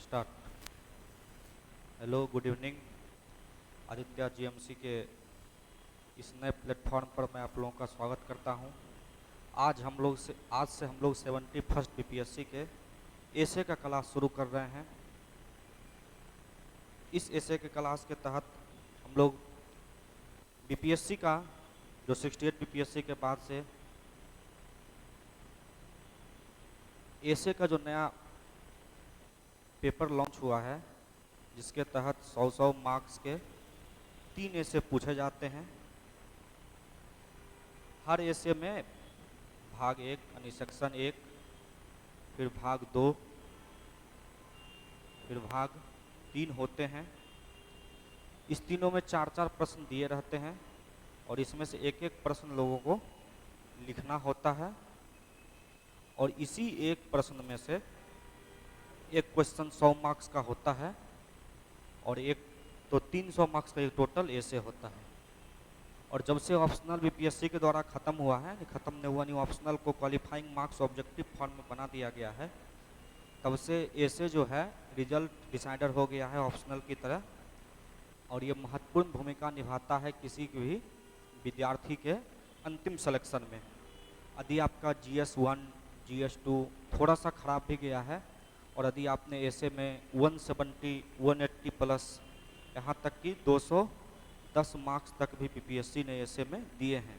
Start. Hello, good evening. Aditya GMC के इस नए प्लेटफॉर्म पर मैं आप लोगों का स्वागत करता हूं। आज से हम लोग 71st बीपीएससी के एसे का क्लास शुरू कर रहे हैं। इस एसे के क्लास के तहत हम लोग बीपीएससी का जो 68 बीपीएससी के बाद से एसे का जो नया पेपर लॉन्च हुआ है, जिसके तहत 100 मार्क्स के 3 एसे पूछे जाते हैं। हर एसे में भाग 1 यानी सेक्शन 1, फिर भाग 2, फिर भाग 3 होते हैं। इस तीनों में 4-4 प्रश्न दिए रहते हैं और इसमें से एक एक प्रश्न लोगों को लिखना होता है और इसी एक प्रश्न में से एक क्वेश्चन 100 मार्क्स का होता है और एक तो 300 मार्क्स का एक टोटल एसे होता है। और जब से ऑप्शनल बीपीएससी के द्वारा ख़त्म हुआ है, ख़त्म नहीं हुआ नहीं, ऑप्शनल को क्वालिफाइंग मार्क्स ऑब्जेक्टिव फॉर्म में बना दिया गया है, तब से एसे जो है रिजल्ट डिसाइडर हो गया है ऑप्शनल की तरह। और ये महत्वपूर्ण भूमिका निभाता है किसी भी विद्यार्थी के अंतिम सिलेक्शन में। यदि आपका GS1 GS2 थोड़ा सा खराब भी गया है और यदि आपने एसे में 170 180 प्लस यहाँ तक कि 210 मार्क्स तक भी बीपीएससी ने एसे में दिए हैं,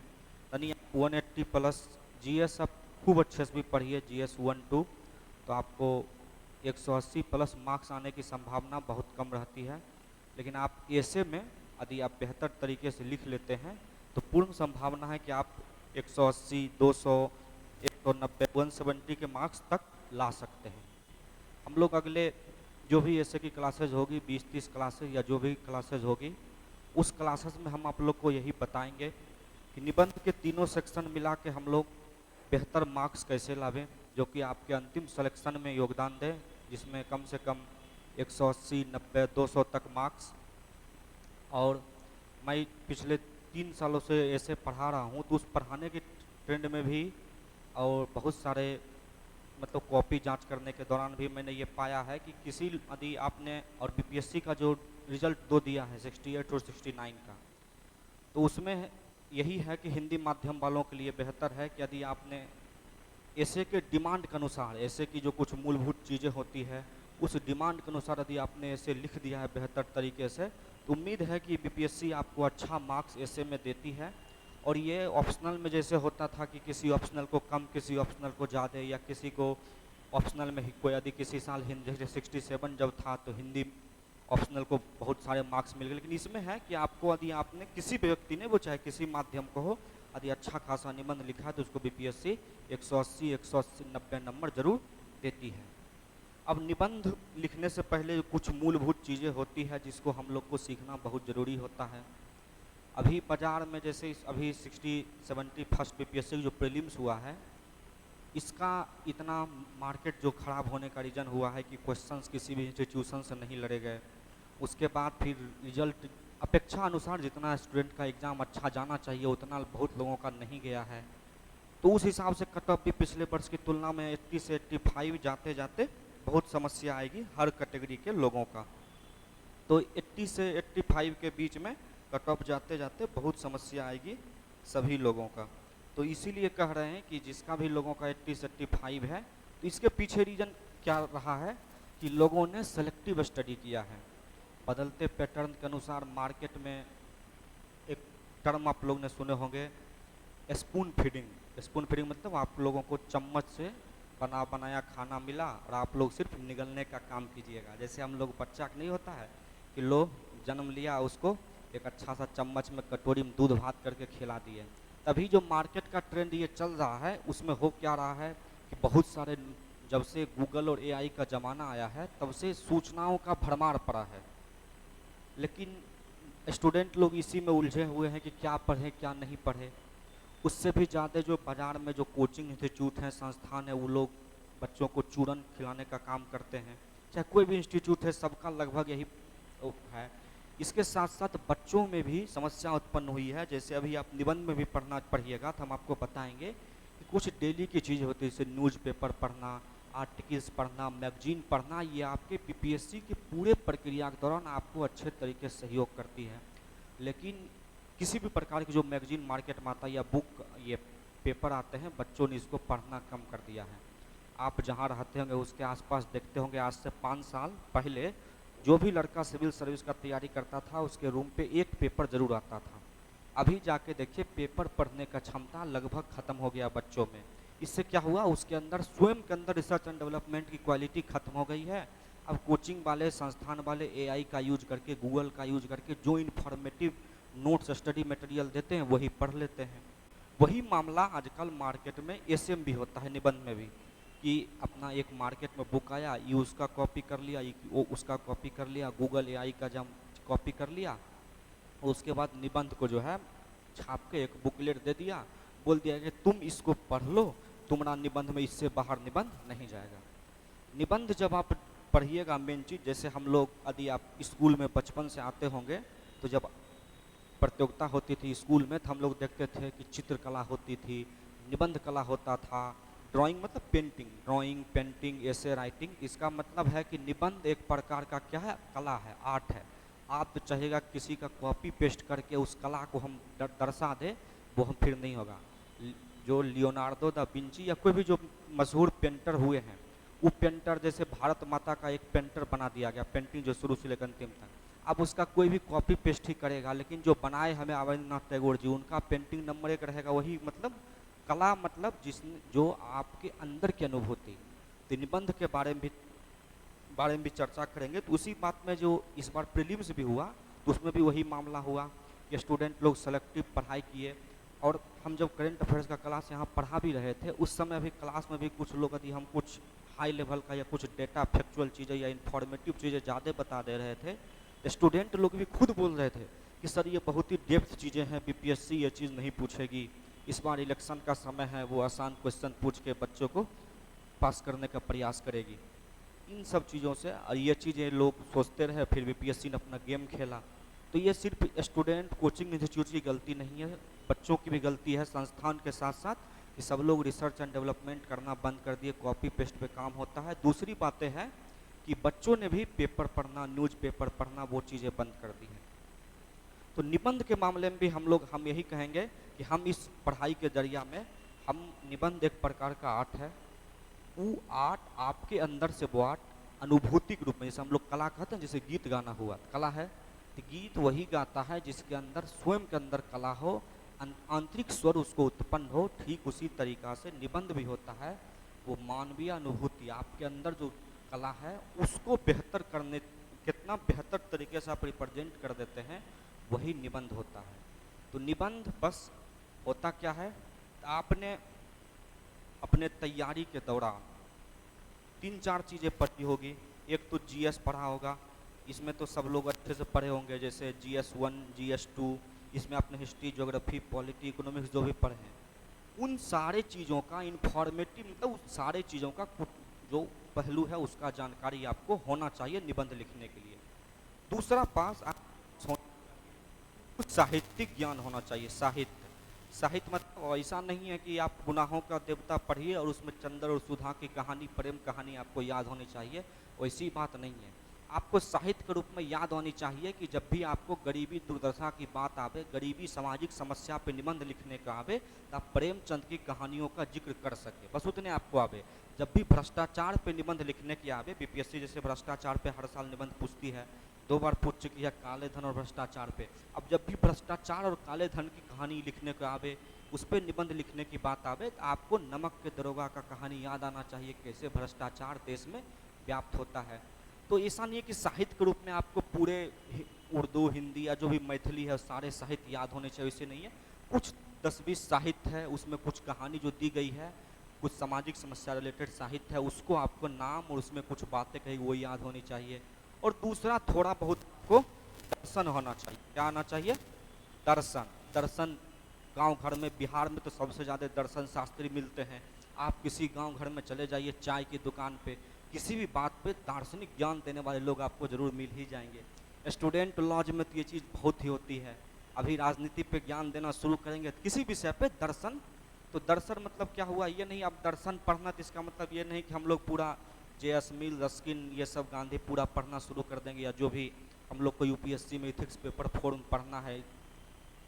यानी 180 प्लस जीएस आप खूब अच्छे से भी पढ़िए, GS1 2, तो आपको 180 प्लस मार्क्स आने की संभावना बहुत कम रहती है। लेकिन आप एसे में यदि आप बेहतर तरीके से लिख लेते हैं तो पूर्ण संभावना है कि आप 180 200 190 170 के मार्क्स तक ला सकते हैं। हम लोग अगले जो भी एसे की क्लासेज होगी, 20-30 क्लासेज या जो भी क्लासेज होगी, उस क्लासेस में हम आप लोग को यही बताएंगे कि निबंध के तीनों सेक्शन मिला के हम लोग बेहतर मार्क्स कैसे लावें, जो कि आपके अंतिम सिलेक्शन में योगदान दें, जिसमें कम से कम 180 90 200 तक मार्क्स। और मैं पिछले 3 सालों से ऐसे पढ़ा रहा हूँ, तो उस पढ़ाने के ट्रेंड में भी और बहुत सारे मतलब कॉपी जांच करने के दौरान भी मैंने ये पाया है कि किसी यदि आपने और बीपीएससी का जो रिजल्ट 2 दिया है 68 और 69 का, तो उसमें यही है कि हिंदी माध्यम वालों के लिए बेहतर है कि यदि आपने एसे के डिमांड के अनुसार, एसे की जो कुछ मूलभूत चीज़ें होती है उस डिमांड के अनुसार यदि आपने एसे लिख दिया है बेहतर तरीके से, तो उम्मीद है कि बीपीएससी आपको अच्छा मार्क्स एसे में देती है। और ये ऑप्शनल में जैसे होता था कि किसी ऑप्शनल को कम, किसी ऑप्शनल को ज़्यादा, या किसी को ऑप्शनल में ही कोई यदि किसी साल हिंदी जैसे 67 जब था तो हिंदी ऑप्शनल को बहुत सारे मार्क्स मिल गए। लेकिन इसमें है कि आपको यदि आपने किसी भी व्यक्ति ने, वो चाहे किसी माध्यम को हो, यदि अच्छा खासा निबंध लिखा है तो उसको बीपीएससी 180 180 90 नंबर जरूर देती है। अब निबंध लिखने से पहले कुछ मूलभूत चीज़ें होती है जिसको हम लोग को सीखना बहुत ज़रूरी होता है। अभी बाज़ार में जैसे अभी 71st बीपीएससी जो प्रीलिम्स हुआ है, इसका इतना मार्केट जो ख़राब होने का रीज़न हुआ है कि क्वेश्चंस किसी भी इंस्टीट्यूशन से नहीं लड़े गए। उसके बाद फिर रिजल्ट अपेक्षा अनुसार जितना स्टूडेंट का एग्ज़ाम अच्छा जाना चाहिए उतना बहुत लोगों का नहीं गया है, तो उस हिसाब से कट ऑफ भी पिछले वर्ष की तुलना में 80 से 85 जाते जाते बहुत समस्या आएगी हर कैटेगरी के लोगों का। तो 80 से 85 के बीच में कट ऑफ जाते जाते बहुत समस्या आएगी सभी लोगों का। तो इसीलिए कह रहे हैं कि जिसका भी लोगों का 80 से 85 है, तो इसके पीछे रीज़न क्या रहा है कि लोगों ने सेलेक्टिव स्टडी किया है। बदलते पैटर्न के अनुसार मार्केट में एक टर्म आप लोग ने सुने होंगे, स्पून फीडिंग। स्पून फीडिंग मतलब आप लोगों को चम्मच से बना बनाया खाना मिला और आप लोग सिर्फ निगलने का काम कीजिएगा। जैसे हम लोग बच्चा नहीं होता है कि लो जन्म लिया, उसको एक अच्छा सा चम्मच में कटोरी में दूध भात करके खिला दिए। तभी जो मार्केट का ट्रेंड ये चल रहा है उसमें हो क्या रहा है कि बहुत सारे, जब से गूगल और एआई का ज़माना आया है तब से सूचनाओं का भरमार पड़ा है, लेकिन स्टूडेंट लोग इसी में उलझे हुए हैं कि क्या पढ़ें क्या नहीं पढ़ें। उससे भी ज़्यादा जो बाज़ार में जो कोचिंग इंस्टीट्यूट हैं, संस्थान है, वो लोग बच्चों को चूरन खिलाने का काम करते हैं। चाहे कोई भी इंस्टीट्यूट है, सबका लगभग यही है। इसके साथ साथ बच्चों में भी समस्या उत्पन्न हुई है। जैसे अभी आप निबंध में भी पढ़िएगा तो हम आपको बताएंगे कि कुछ डेली की चीज़ होती है, जैसे न्यूज़पेपर पढ़ना, आर्टिकल्स पढ़ना, मैगजीन पढ़ना, ये आपके पीपीएससी की पूरे प्रक्रिया के दौरान आपको अच्छे तरीके से सहयोग करती है। लेकिन किसी भी प्रकार की जो मैगजीन मार्केट में आता है या बुक ये पेपर आते हैं, बच्चों ने इसको पढ़ना कम कर दिया है। आप जहाँ रहते होंगे उसके आसपास देखते होंगे, आज से 5 साल पहले जो भी लड़का सिविल सर्विस का तैयारी करता था उसके रूम पे एक पेपर जरूर आता था। अभी जाके देखिए पेपर पढ़ने का क्षमता लगभग खत्म हो गया बच्चों में। इससे क्या हुआ, उसके अंदर स्वयं के अंदर रिसर्च एंड डेवलपमेंट की क्वालिटी खत्म हो गई है। अब कोचिंग वाले, संस्थान वाले एआई का यूज करके, गूगल का यूज करके जो इन्फॉर्मेटिव नोट्स, स्टडी मटेरियल देते हैं वही पढ़ लेते हैं। वही मामला आजकल मार्केट में एसएम भी होता है, निबंध में भी, कि अपना एक मार्केट में बुक आया, ये उसका कॉपी कर लिया, ये वो उसका कॉपी कर लिया, गूगल एआई का जब कॉपी कर लिया, उसके बाद निबंध को जो है छाप के एक बुकलेट दे दिया, बोल दिया कि तुम इसको पढ़ लो, तुम्हारा निबंध में इससे बाहर निबंध नहीं जाएगा। निबंध जब आप पढ़िएगा, मेन चीज़, जैसे हम लोग यदि आप स्कूल में बचपन से आते होंगे तो जब प्रतियोगिता होती थी स्कूल में तो हम लोग देखते थे कि चित्रकला होती थी, निबंध कला होता था, ड्राइंग मतलब पेंटिंग, ड्राइंग, पेंटिंग, ऐसे राइटिंग। इसका मतलब है कि निबंध एक प्रकार का क्या है, कला है, आर्ट है। आप तो चाहेगा किसी का कॉपी पेस्ट करके उस कला को हम दर्शा दे, वो हम फिर नहीं होगा। जो लियोनार्डो दा विंची या कोई भी जो मशहूर पेंटर हुए हैं, वो पेंटर जैसे भारत माता का एक पेंटर बना दिया गया, पेंटिंग जो शुरू से लेकर अंतिम तक, अब उसका कोई भी कॉपी पेस्ट ही करेगा, लेकिन जो बनाए हमें रविंद्रनाथ टैगोर जी, उनका पेंटिंग नंबर 1 रहेगा। वही मतलब कला, मतलब जिसने जो आपके अंदर की अनुभूति। तो निबंध के बारे में भी चर्चा करेंगे। तो उसी बात में जो इस बार प्रीलिम्स भी हुआ तो उसमें भी वही मामला हुआ कि स्टूडेंट लोग सेलेक्टिव पढ़ाई किए। और हम जब करंट अफेयर्स का क्लास यहाँ पढ़ा भी रहे थे, उस समय भी क्लास में भी कुछ लोग यदि हम कुछ हाई लेवल का या कुछ डेटा फैक्चुअल चीज़ें या इन्फॉर्मेटिव चीज़ें ज़्यादा बता दे रहे थे, स्टूडेंट लोग भी खुद बोल रहे थे कि सर ये बहुत ही डेप्थ चीज़ें हैं, बीपीएससी ये चीज़ नहीं पूछेगी, इस बार इलेक्शन का समय है, वो आसान क्वेश्चन पूछ के बच्चों को पास करने का प्रयास करेगी। इन सब चीज़ों से ये चीज़ें लोग सोचते रहे, फिर बीपीएससी ने अपना गेम खेला। तो ये सिर्फ स्टूडेंट, कोचिंग इंस्टीट्यूट की गलती नहीं है, बच्चों की भी गलती है, संस्थान के साथ साथ कि सब लोग रिसर्च एंड डेवलपमेंट करना बंद कर दिए, कॉपी पेस्ट पे काम होता है। दूसरी बातें हैं कि बच्चों ने भी पेपर पढ़ना, न्यूज़पेपर पढ़ना, वो चीज़ें बंद कर दी हैं। तो निबंध के मामले में भी हम यही कहेंगे कि हम इस पढ़ाई के जरिया में, हम निबंध एक प्रकार का आर्ट है, वो आर्ट आपके अंदर से वो आर्ट अनुभूति के रूप में, जैसे हम लोग कला कहते हैं, जैसे गीत गाना हुआ कला है, तो गीत वही गाता है जिसके अंदर स्वयं के अंदर कला हो, आंतरिक स्वर उसको उत्पन्न हो। ठीक उसी तरीका से निबंध भी होता है, वो मानवीय अनुभूति, आपके अंदर जो कला है उसको बेहतर करने, कितना बेहतर तरीके से आप रिप्रेजेंट कर देते हैं, वही निबंध होता है। तो निबंध बस होता क्या है, आपने अपने तैयारी के दौरान 3-4 चीज़ें पढ़ी होगी। एक तो जीएस पढ़ा होगा, इसमें तो सब लोग अच्छे से पढ़े होंगे, जैसे जीएस 1, जीएस 2, इसमें आपने हिस्ट्री, ज्योग्राफी, पॉलिटी, इकोनॉमिक्स जो भी पढ़े हैं, उन सारे चीज़ों का इन्फॉर्मेटिव, मतलब उस सारे चीज़ों का जो पहलू है उसका जानकारी आपको होना चाहिए निबंध लिखने के लिए। दूसरा पास आप कुछ साहित्यिक ज्ञान होना चाहिए। साहित्य मतलब ऐसा नहीं है कि आप गुनाहों का देवता पढ़िए और उसमें चंद्र और सुधा की कहानी, प्रेम कहानी आपको याद होनी चाहिए, वैसी बात नहीं है। आपको साहित्य के रूप में याद होनी चाहिए कि जब भी आपको गरीबी दुर्दशा की बात आवे, गरीबी सामाजिक समस्या पे निबंध लिखने का आवे, तो आप प्रेमचंद की कहानियों का जिक्र कर सके, बस उतने आपको आवे। जब भी भ्रष्टाचार पे निबंध लिखने की आवे, बीपीएससी जैसे भ्रष्टाचार पे हर साल निबंध पूछती है, 2 बार पूछ चुकी है काले धन और भ्रष्टाचार पे। अब जब भी भ्रष्टाचार और काले धन की कहानी लिखने को आवे, उस पर निबंध लिखने की बात आवे, तो आपको नमक के दरोगा का कहानी याद आना चाहिए, कैसे भ्रष्टाचार देश में व्याप्त होता है। तो ऐसा नहीं है कि साहित्य के रूप में आपको पूरे उर्दू, हिंदी या जो भी मैथिली है सारे साहित्य याद होने चाहिए, वैसे नहीं है। कुछ 10-20 साहित्य है, उसमें कुछ कहानी जो दी गई है, कुछ सामाजिक समस्या रिलेटेड साहित्य है, उसको आपको नाम और उसमें कुछ बातें कही वो याद होनी चाहिए। और दूसरा थोड़ा बहुत आपको दर्शन होना चाहिए। क्या आना चाहिए? दर्शन। गांव घर में, बिहार में तो सबसे ज़्यादा दर्शन शास्त्री मिलते हैं। आप किसी गांव घर में चले जाइए, चाय की दुकान पे, किसी भी बात पे दार्शनिक ज्ञान देने वाले लोग आपको जरूर मिल ही जाएंगे। स्टूडेंट लॉज में तो ये चीज़ बहुत ही होती है। अभी राजनीति पे ज्ञान देना शुरू करेंगे, किसी विषय पे दर्शन तो दर्शन मतलब क्या हुआ, ये नहीं आप दर्शन पढ़ना, तो इसका मतलब ये नहीं कि हम लोग पूरा जे.एस. मिल, रस्किन, ये सब गांधी पूरा पढ़ना शुरू कर देंगे, या जो भी हम लोग को यूपीएससी में इथिक्स पेपर फॉर्म पढ़ना है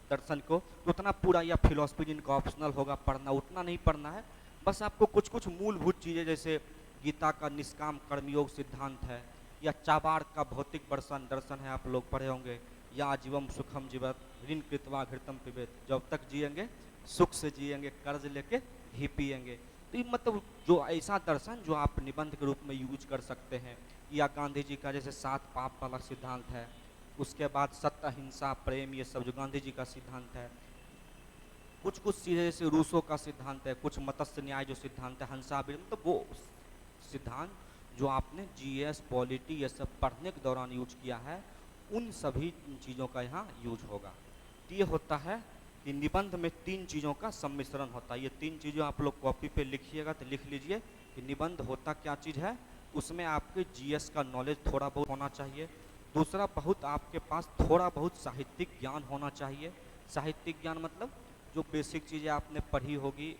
दर्शन को, तो उतना पूरा, या फिलोसफी जिनका ऑप्शनल होगा पढ़ना, उतना नहीं पढ़ना है। बस आपको कुछ कुछ मूलभूत चीज़ें, जैसे गीता का निष्काम कर्मयोग सिद्धांत है, या चाबार का भौतिक दर्शन है, आप लोग पढ़े होंगे, या जीवम सुखम जीवत ऋण कृतवा घृतम पिबेत, जब तक जिएंगे सुख से जिएंगे, कर्ज लेके ही पिएंगे। तो ये मतलब जो ऐसा दर्शन जो आप निबंध के रूप में यूज कर सकते हैं, या गांधी जी का जैसे 7 पाप वाला सिद्धांत है, उसके बाद सत्य, अहिंसा, प्रेम, ये सब जो गांधी जी का सिद्धांत है। कुछ कुछ चीज़ें जैसे रूसों का सिद्धांत है, कुछ मत्स्य न्याय जो सिद्धांत है, हंसा, मतलब वो सिद्धांत जो आपने जीएस, पॉलिटी, ये सब पढ़ने के दौरान यूज किया है, उन सभी चीज़ों का यहाँ यूज होगा। तो ये होता है कि निबंध में 3 चीज़ों का सम्मिश्रण होता है। ये 3 चीज़ें आप लोग कॉपी पे लिखिएगा, तो लिख लीजिए कि निबंध होता क्या चीज़ है। उसमें आपके जीएस का नॉलेज थोड़ा बहुत होना चाहिए। दूसरा, बहुत आपके पास थोड़ा बहुत साहित्यिक ज्ञान होना चाहिए। साहित्यिक ज्ञान मतलब जो बेसिक चीज़ें आपने पढ़ी होगी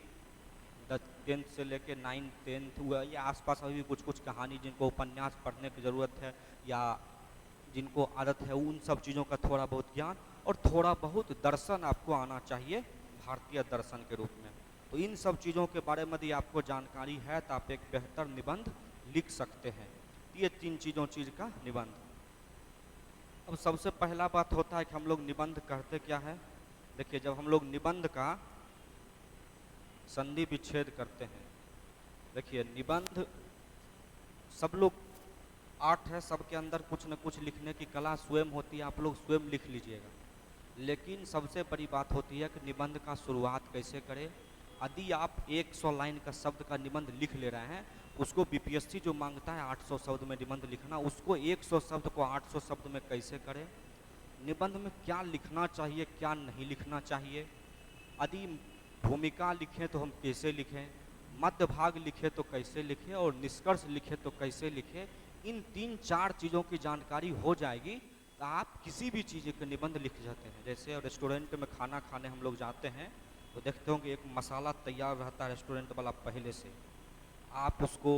10th से लेके 9th 10th हुआ, या आसपास अभी भी कुछ कुछ कहानी, जिनको उपन्यास पढ़ने की ज़रूरत है या जिनको आदत है, उन सब चीज़ों का थोड़ा बहुत ज्ञान, और थोड़ा बहुत दर्शन आपको आना चाहिए भारतीय दर्शन के रूप में। तो इन सब चीज़ों के बारे में यदि आपको जानकारी है तो आप एक बेहतर निबंध लिख सकते हैं। ये 3 चीज़ का निबंध। अब सबसे पहला बात होता है कि हम लोग निबंध कहते क्या है। देखिए, जब हम लोग निबंध का संधि विच्छेद करते हैं, देखिए निबंध सब लोग आर्ट है, सबके अंदर कुछ न कुछ लिखने की कला स्वयं होती है, आप लोग स्वयं लिख लीजिएगा। लेकिन सबसे बड़ी बात होती है कि निबंध का शुरुआत कैसे करें। यदि आप 100 लाइन का शब्द का निबंध लिख ले रहे हैं, उसको बीपीएससी जो मांगता है 800 शब्द में निबंध लिखना, उसको 100 शब्द को 800 शब्द में कैसे करें। निबंध में क्या लिखना चाहिए, क्या नहीं लिखना चाहिए। यदि भूमिका लिखें तो हम कैसे लिखें, मध्य भाग लिखे तो कैसे लिखें, और निष्कर्ष लिखे तो कैसे लिखें। इन 3-4 चीज़ों की जानकारी हो जाएगी तो आप किसी भी चीज़ के निबंध लिख जाते हैं। जैसे रेस्टोरेंट में खाना खाने हम लोग जाते हैं तो देखते होंगे एक मसाला तैयार रहता है रेस्टोरेंट वाला पहले से। आप उसको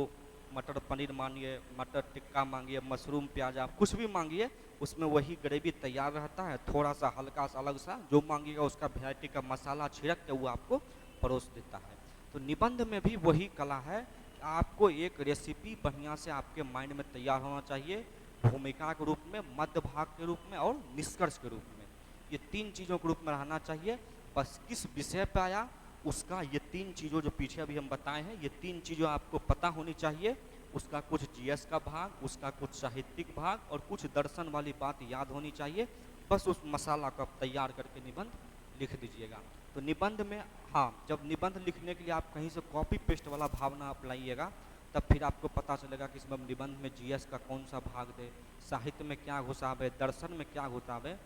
मटर पनीर मांगिए, मटर टिक्का मांगिए, मशरूम प्याज, आप कुछ भी मांगिए, उसमें वही ग्रेवी तैयार रहता है। थोड़ा सा हल्का सा अलग सा जो मांगिएगा उसका वैरायटी का मसाला छिड़क के वो आपको परोस देता है। तो निबंध में भी वही कला है, आपको एक रेसिपी बढ़िया से आपके माइंड में तैयार होना चाहिए, भूमिका के रूप में, मध्य भाग के रूप में और निष्कर्ष के रूप में। ये 3 चीज़ों के रूप में रहना चाहिए। बस किस विषय पे आया उसका, ये 3 चीज़ों जो पीछे अभी हम बताए हैं, ये 3 चीज़ों आपको पता होनी चाहिए। उसका कुछ जीएस का भाग, उसका कुछ साहित्यिक भाग और कुछ दर्शन वाली बात याद होनी चाहिए। बस उस मसाला को आप तैयार करके निबंध लिख दीजिएगा। तो निबंध में, हाँ, जब निबंध लिखने के लिए आप कहीं से कॉपी पेस्ट वाला भावना आप लाइएगा, तब फिर आपको पता चलेगा कि इसमें निबंध में जीएस का कौन सा भाग दे, साहित्य में क्या घुसावे, दर्शन में क्या घुसावे।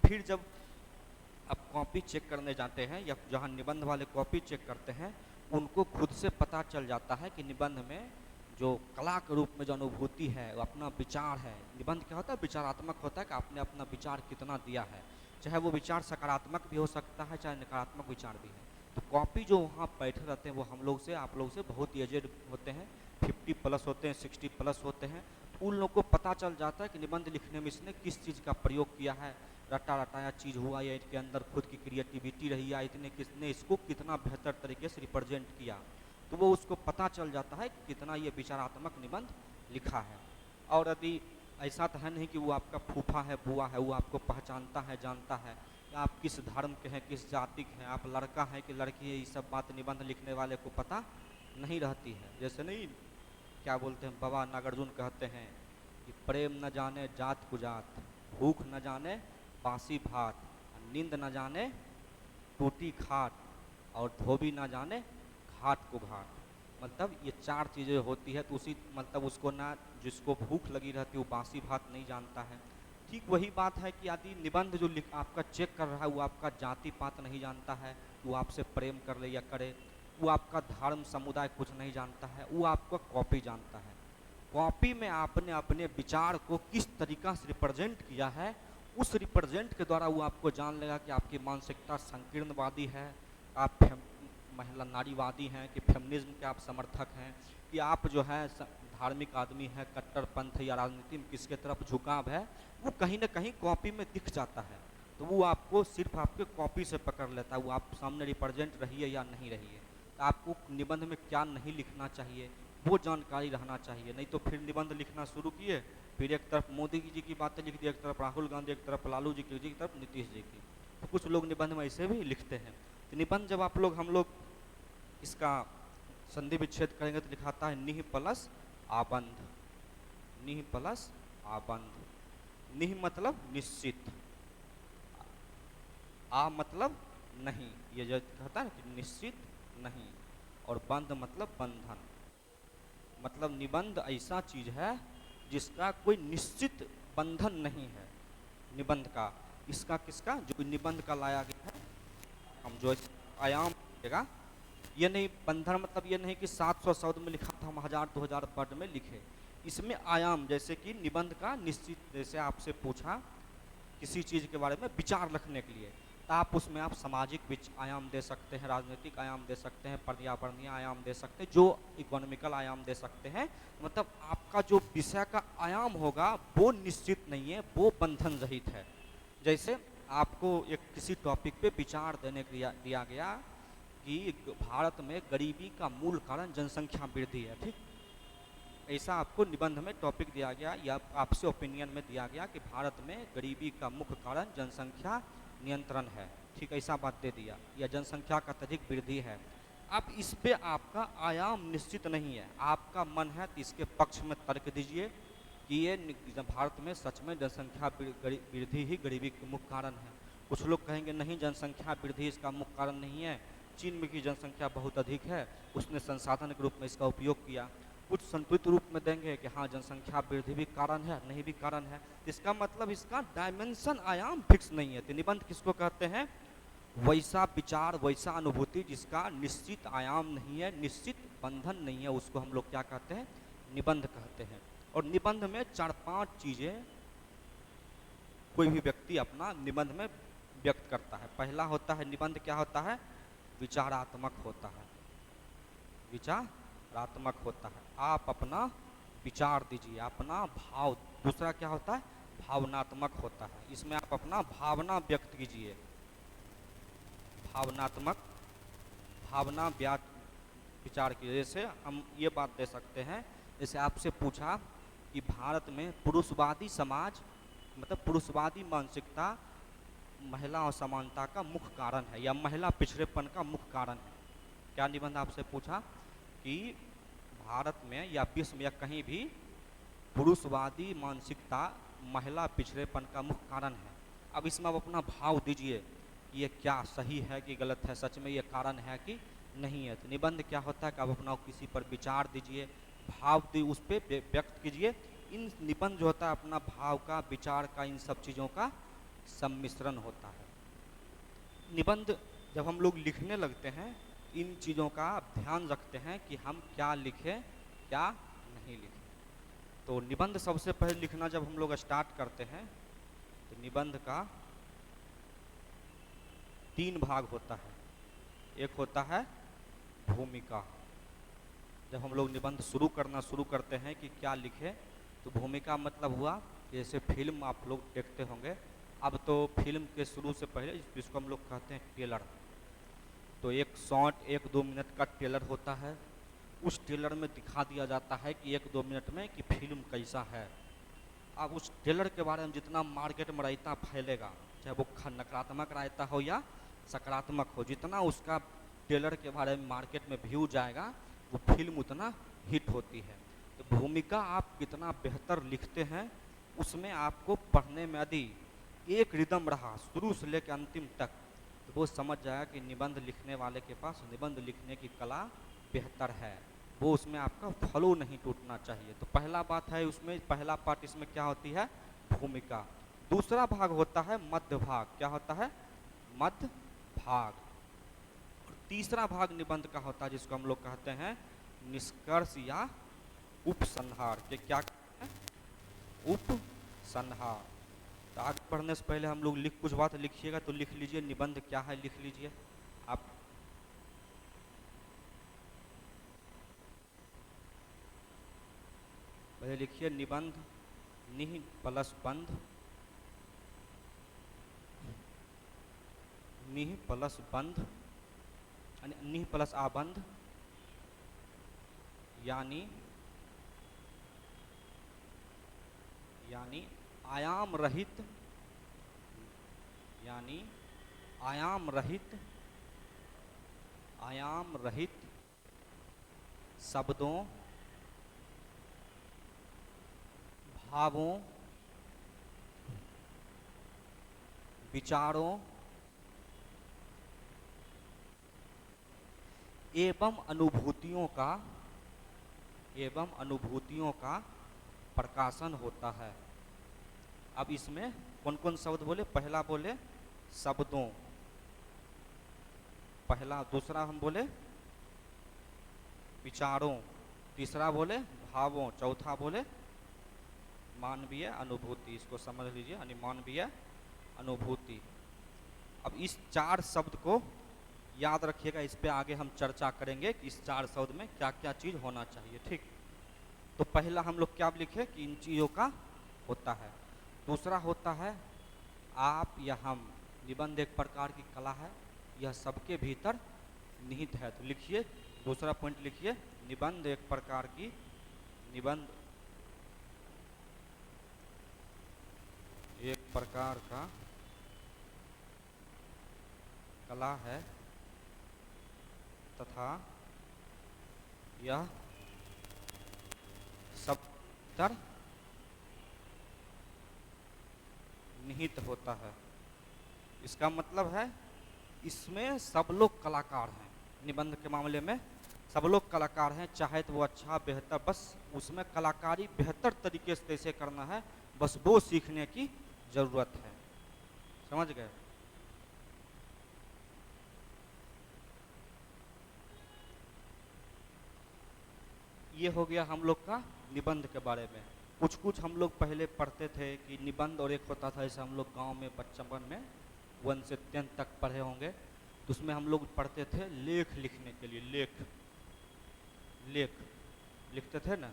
फिर जब आप कॉपी चेक करने जाते हैं या जहाँ निबंध वाले कॉपी चेक करते हैं, उनको खुद से पता चल जाता है कि निबंध में जो कला के रूप में जो अनुभूति है, वो अपना विचार है। निबंध क्या होता है, विचारात्मक होता है कि आपने अपना विचार कितना दिया है, चाहे वो विचार सकारात्मक भी हो सकता है, चाहे नकारात्मक विचार भी है। तो कॉपी जो वहाँ बैठे रहते हैं वो हम लोग से, आप लोग से बहुत एजेड होते हैं, 50+ होते हैं, 60+ होते हैं। तो उन लोग को पता चल जाता है कि निबंध लिखने में इसने किस चीज़ का प्रयोग किया है, रटा रटाया चीज़ हुआ या इसके अंदर खुद की क्रिएटिविटी रही, या इतने किसने इसको कितना बेहतर तरीके से रिप्रेजेंट किया। तो वो उसको पता चल जाता है कि कितना ये विचारात्मक निबंध लिखा है। और यदि ऐसा तो है नहीं कि वो आपका फूफा है, बुआ है, वो आपको पहचानता है, जानता है कि आप किस धर्म के हैं, किस जाति के हैं, आप लड़का हैं कि लड़की है, ये सब बात निबंध लिखने वाले को पता नहीं रहती है। जैसे नहीं, क्या बोलते हैं, बाबा नागार्जुन कहते हैं कि प्रेम न जाने जात कुजात, भूख न जाने बासी भात, नींद न जाने टूटी खाट, और धोबी न जाने घाट को घाट। मतलब ये 4 चीज़ें होती है। तो उसी मतलब उसको ना, जिसको भूख लगी रहती है वो बासी भात नहीं जानता है। ठीक वही बात है कि यदि निबंध जो आपका चेक कर रहा है वो आपका जाति पात नहीं जानता है, वो आपसे प्रेम कर ले या करे, वो आपका धर्म समुदाय कुछ नहीं जानता है, वो आपका कॉपी जानता है। कॉपी में आपने अपने विचार को किस तरीका से रिप्रेजेंट किया है, उस रिप्रेजेंट के द्वारा वो आपको जान लेगा कि आपकी मानसिकता संकीर्णवादी है, आप महिला नारीवादी हैं, कि फेमिनिज्म के आप समर्थक हैं, कि आप जो है धार्मिक आदमी हैं, कट्टरपंथ या राजनीति में किसके तरफ झुकाव है, वो कहीं ना कहीं कॉपी में दिख जाता है। तो वो आपको सिर्फ आपके कॉपी से पकड़ लेता है, वो आप सामने रिप्रेजेंट रही है या नहीं रही है। तो आपको निबंध में क्या नहीं लिखना चाहिए वो जानकारी रहना चाहिए, नहीं तो फिर निबंध लिखना शुरू किए, फिर एक तरफ मोदी जी की बातें लिख दी, एक तरफ राहुल गांधी, एक तरफ लालू जी की तरफ नीतीश जी की। तो कुछ लोग निबंध में ऐसे भी लिखते हैं। तो निबंध जब हम लोग इसका संधि विच्छेद करेंगे तो लिखाता है निह प्लस आबंध, निह प्लस आबंध। निह मतलब निश्चित, आ मतलब नहीं, ये जो कहता है कि निश्चित नहीं, और बंध मतलब बंधन। मतलब निबंध ऐसा चीज है जिसका कोई निश्चित बंधन नहीं है निबंध का। इसका किसका जो निबंध का लाया गया है, हम जो आयाम देगा, ये नहीं बंधन मतलब ये नहीं कि 700 शब्द में लिखा था हम 1000-2000 वर्ड में लिखे। इसमें आयाम, जैसे कि निबंध का निश्चित, जैसे आपसे पूछा किसी चीज़ के बारे में विचार रखने के लिए, तो आप उसमें आप सामाजिक आयाम दे सकते हैं, राजनीतिक आयाम दे सकते हैं, पर्यावरणीय आयाम दे सकते हैं, जो इकोनॉमिकल आयाम दे सकते हैं। मतलब आपका जो विषय का आयाम होगा वो निश्चित नहीं है, वो बंधन रहित है। जैसे आपको एक किसी टॉपिक पे विचार देने के दिया गया कि भारत में गरीबी का मूल कारण जनसंख्या वृद्धि है, ठीक। ऐसा आपको निबंध में टॉपिक दिया गया या आपसे ओपिनियन में दिया गया कि भारत में गरीबी का मुख्य कारण जनसंख्या नियंत्रण है, ठीक, ऐसा बात दे दिया, या जनसंख्या का अत्यधिक वृद्धि है। अब इस पे आपका आयाम निश्चित नहीं है, आपका मन है तो इसके पक्ष में तर्क दीजिए कि ये भारत में सच में जनसंख्या वृद्धि ही गरीबी का मुख्य कारण है। कुछ लोग कहेंगे नहीं, जनसंख्या वृद्धि इसका मुख्य कारण नहीं है, चीन में की जनसंख्या बहुत अधिक है, उसने संसाधन के रूप में इसका उपयोग किया। कुछ संतुलित रूप में देंगे कि हाँ जनसंख्या वृद्धि भी कारण है, नहीं भी कारण है। इसका मतलब इसका डायमेंशन आयाम फिक्स नहीं है। तो निबंध किसको कहते हैं? वैसा विचार, वैसा अनुभूति जिसका निश्चित आयाम नहीं है, निश्चित बंधन नहीं है, उसको हम लोग क्या कहते हैं? निबंध कहते हैं। और निबंध में 4-5 चीजें कोई भी व्यक्ति अपना निबंध में व्यक्त करता है। पहला होता है निबंध क्या होता है? विचारात्मक होता है, विचारात्मक होता है। आप अपना विचार दीजिए, अपना भाव। दूसरा क्या होता है? भावनात्मक होता है, इसमें आप अपना भावना व्यक्त कीजिए, भावनात्मक, भावना विचार कीजिए। जैसे हम ये बात दे सकते हैं, जैसे आपसे पूछा कि भारत में पुरुषवादी समाज मतलब पुरुषवादी मानसिकता महिला असमानता का मुख्य कारण है या महिला पिछड़ेपन का मुख्य कारण है। क्या निबंध आपसे पूछा कि भारत में या विश्व में या कहीं भी पुरुषवादी मानसिकता महिला पिछड़ेपन का मुख्य कारण है। अब इसमें आप अपना भाव दीजिए, ये क्या सही है कि गलत है, सच में ये कारण है कि नहीं है। तो निबंध क्या होता है कि आप अपना किसी पर विचार दीजिए, भाव दी, उस पर व्यक्त कीजिए। इन निबंध जो होता है अपना भाव का, विचार का, इन सब चीज़ों का सम्मिश्रण होता है। निबंध जब हम लोग लिखने लगते हैं, इन चीज़ों का ध्यान रखते हैं कि हम क्या लिखें, क्या नहीं लिखें। तो निबंध सबसे पहले लिखना जब हम लोग स्टार्ट करते हैं तो निबंध का 3 भाग होता है। एक होता है भूमिका। जब हम लोग निबंध शुरू करते हैं कि क्या लिखें, तो भूमिका मतलब हुआ जैसे फिल्म आप लोग देखते होंगे। अब तो फिल्म के शुरू से पहले जिसको हम लोग कहते हैं ट्रेलर, तो एक शॉर्ट 1-2 मिनट का ट्रेलर होता है। उस ट्रेलर में दिखा दिया जाता है कि 1-2 मिनट में कि फिल्म कैसा है। अब उस ट्रेलर के बारे में जितना मार्केट में रायता फैलेगा, चाहे वो नकारात्मक रायता हो या सकारात्मक हो, जितना उसका ट्रेलर के बारे में मार्केट में व्यू जाएगा, वो फिल्म उतना हिट होती है। तो भूमिका आप कितना बेहतर लिखते हैं, उसमें आपको पढ़ने में यदि एक रिदम रहा शुरू से लेकर अंतिम तक, तो वो समझ जाएगा कि निबंध लिखने वाले के पास निबंध लिखने की कला बेहतर है। वो उसमें आपका फ्लो नहीं टूटना चाहिए। तो पहला बात है उसमें, पहला पार्ट इसमें क्या होती है? भूमिका। दूसरा भाग होता है मध्य भाग। क्या होता है? मध्य भाग। और तीसरा भाग निबंध का होता है जिसको हम लोग कहते हैं निष्कर्ष या उपसंहार। के क्या कहते हैं? उपसंहार। तो आगे पढ़ने से पहले हम लोग कुछ बात लिखिएगा तो लिख लीजिए, निबंध क्या है लिख लीजिए आप। पहले लिखिए निबंध निह प्लस बंध, निह प्लस बंध यानी निह प्लस आबंध यानी आयाम रहित, यानी आयाम रहित, आयाम रहित शब्दों, भावों, विचारों एवं अनुभूतियों का प्रकाशन होता है। अब इसमें कौन कौन शब्द बोले? पहला बोले शब्दों, पहला, दूसरा हम बोले विचारों, तीसरा बोले भावों, चौथा बोले मानवीय अनुभूति। इसको समझ लीजिए, यानी मानवीय अनुभूति। अब इस 4 शब्द को याद रखिएगा, इस पे आगे हम चर्चा करेंगे कि इस 4 शब्द में क्या क्या चीज होना चाहिए। ठीक, तो पहला हम लोग क्या लिखे कि इन चीजों का होता है। दूसरा होता है आप या हम। निबंध एक प्रकार की कला है, यह सबके भीतर निहित है। तो लिखिए, दूसरा पॉइंट लिखिए, निबंध एक प्रकार की, निबंध एक प्रकार का कला है तथा यह सब तर निहित होता है। इसका मतलब है इसमें सब लोग कलाकार हैं। निबंध के मामले में सब लोग कलाकार हैं, चाहे तो वो अच्छा बेहतर, बस उसमें कलाकारी बेहतर तरीके से कैसे करना है, बस वो सीखने की जरूरत है। समझ गए? ये हो गया हम लोग का निबंध के बारे में। कुछ हम लोग पहले पढ़ते थे कि निबंध, और एक होता था जैसे हम लोग गांव में बचपन में 1 से 10 तक पढ़े होंगे, तो उसमें हम लोग पढ़ते थे लेख लिखने के लिए। लेख लिखते थे ना,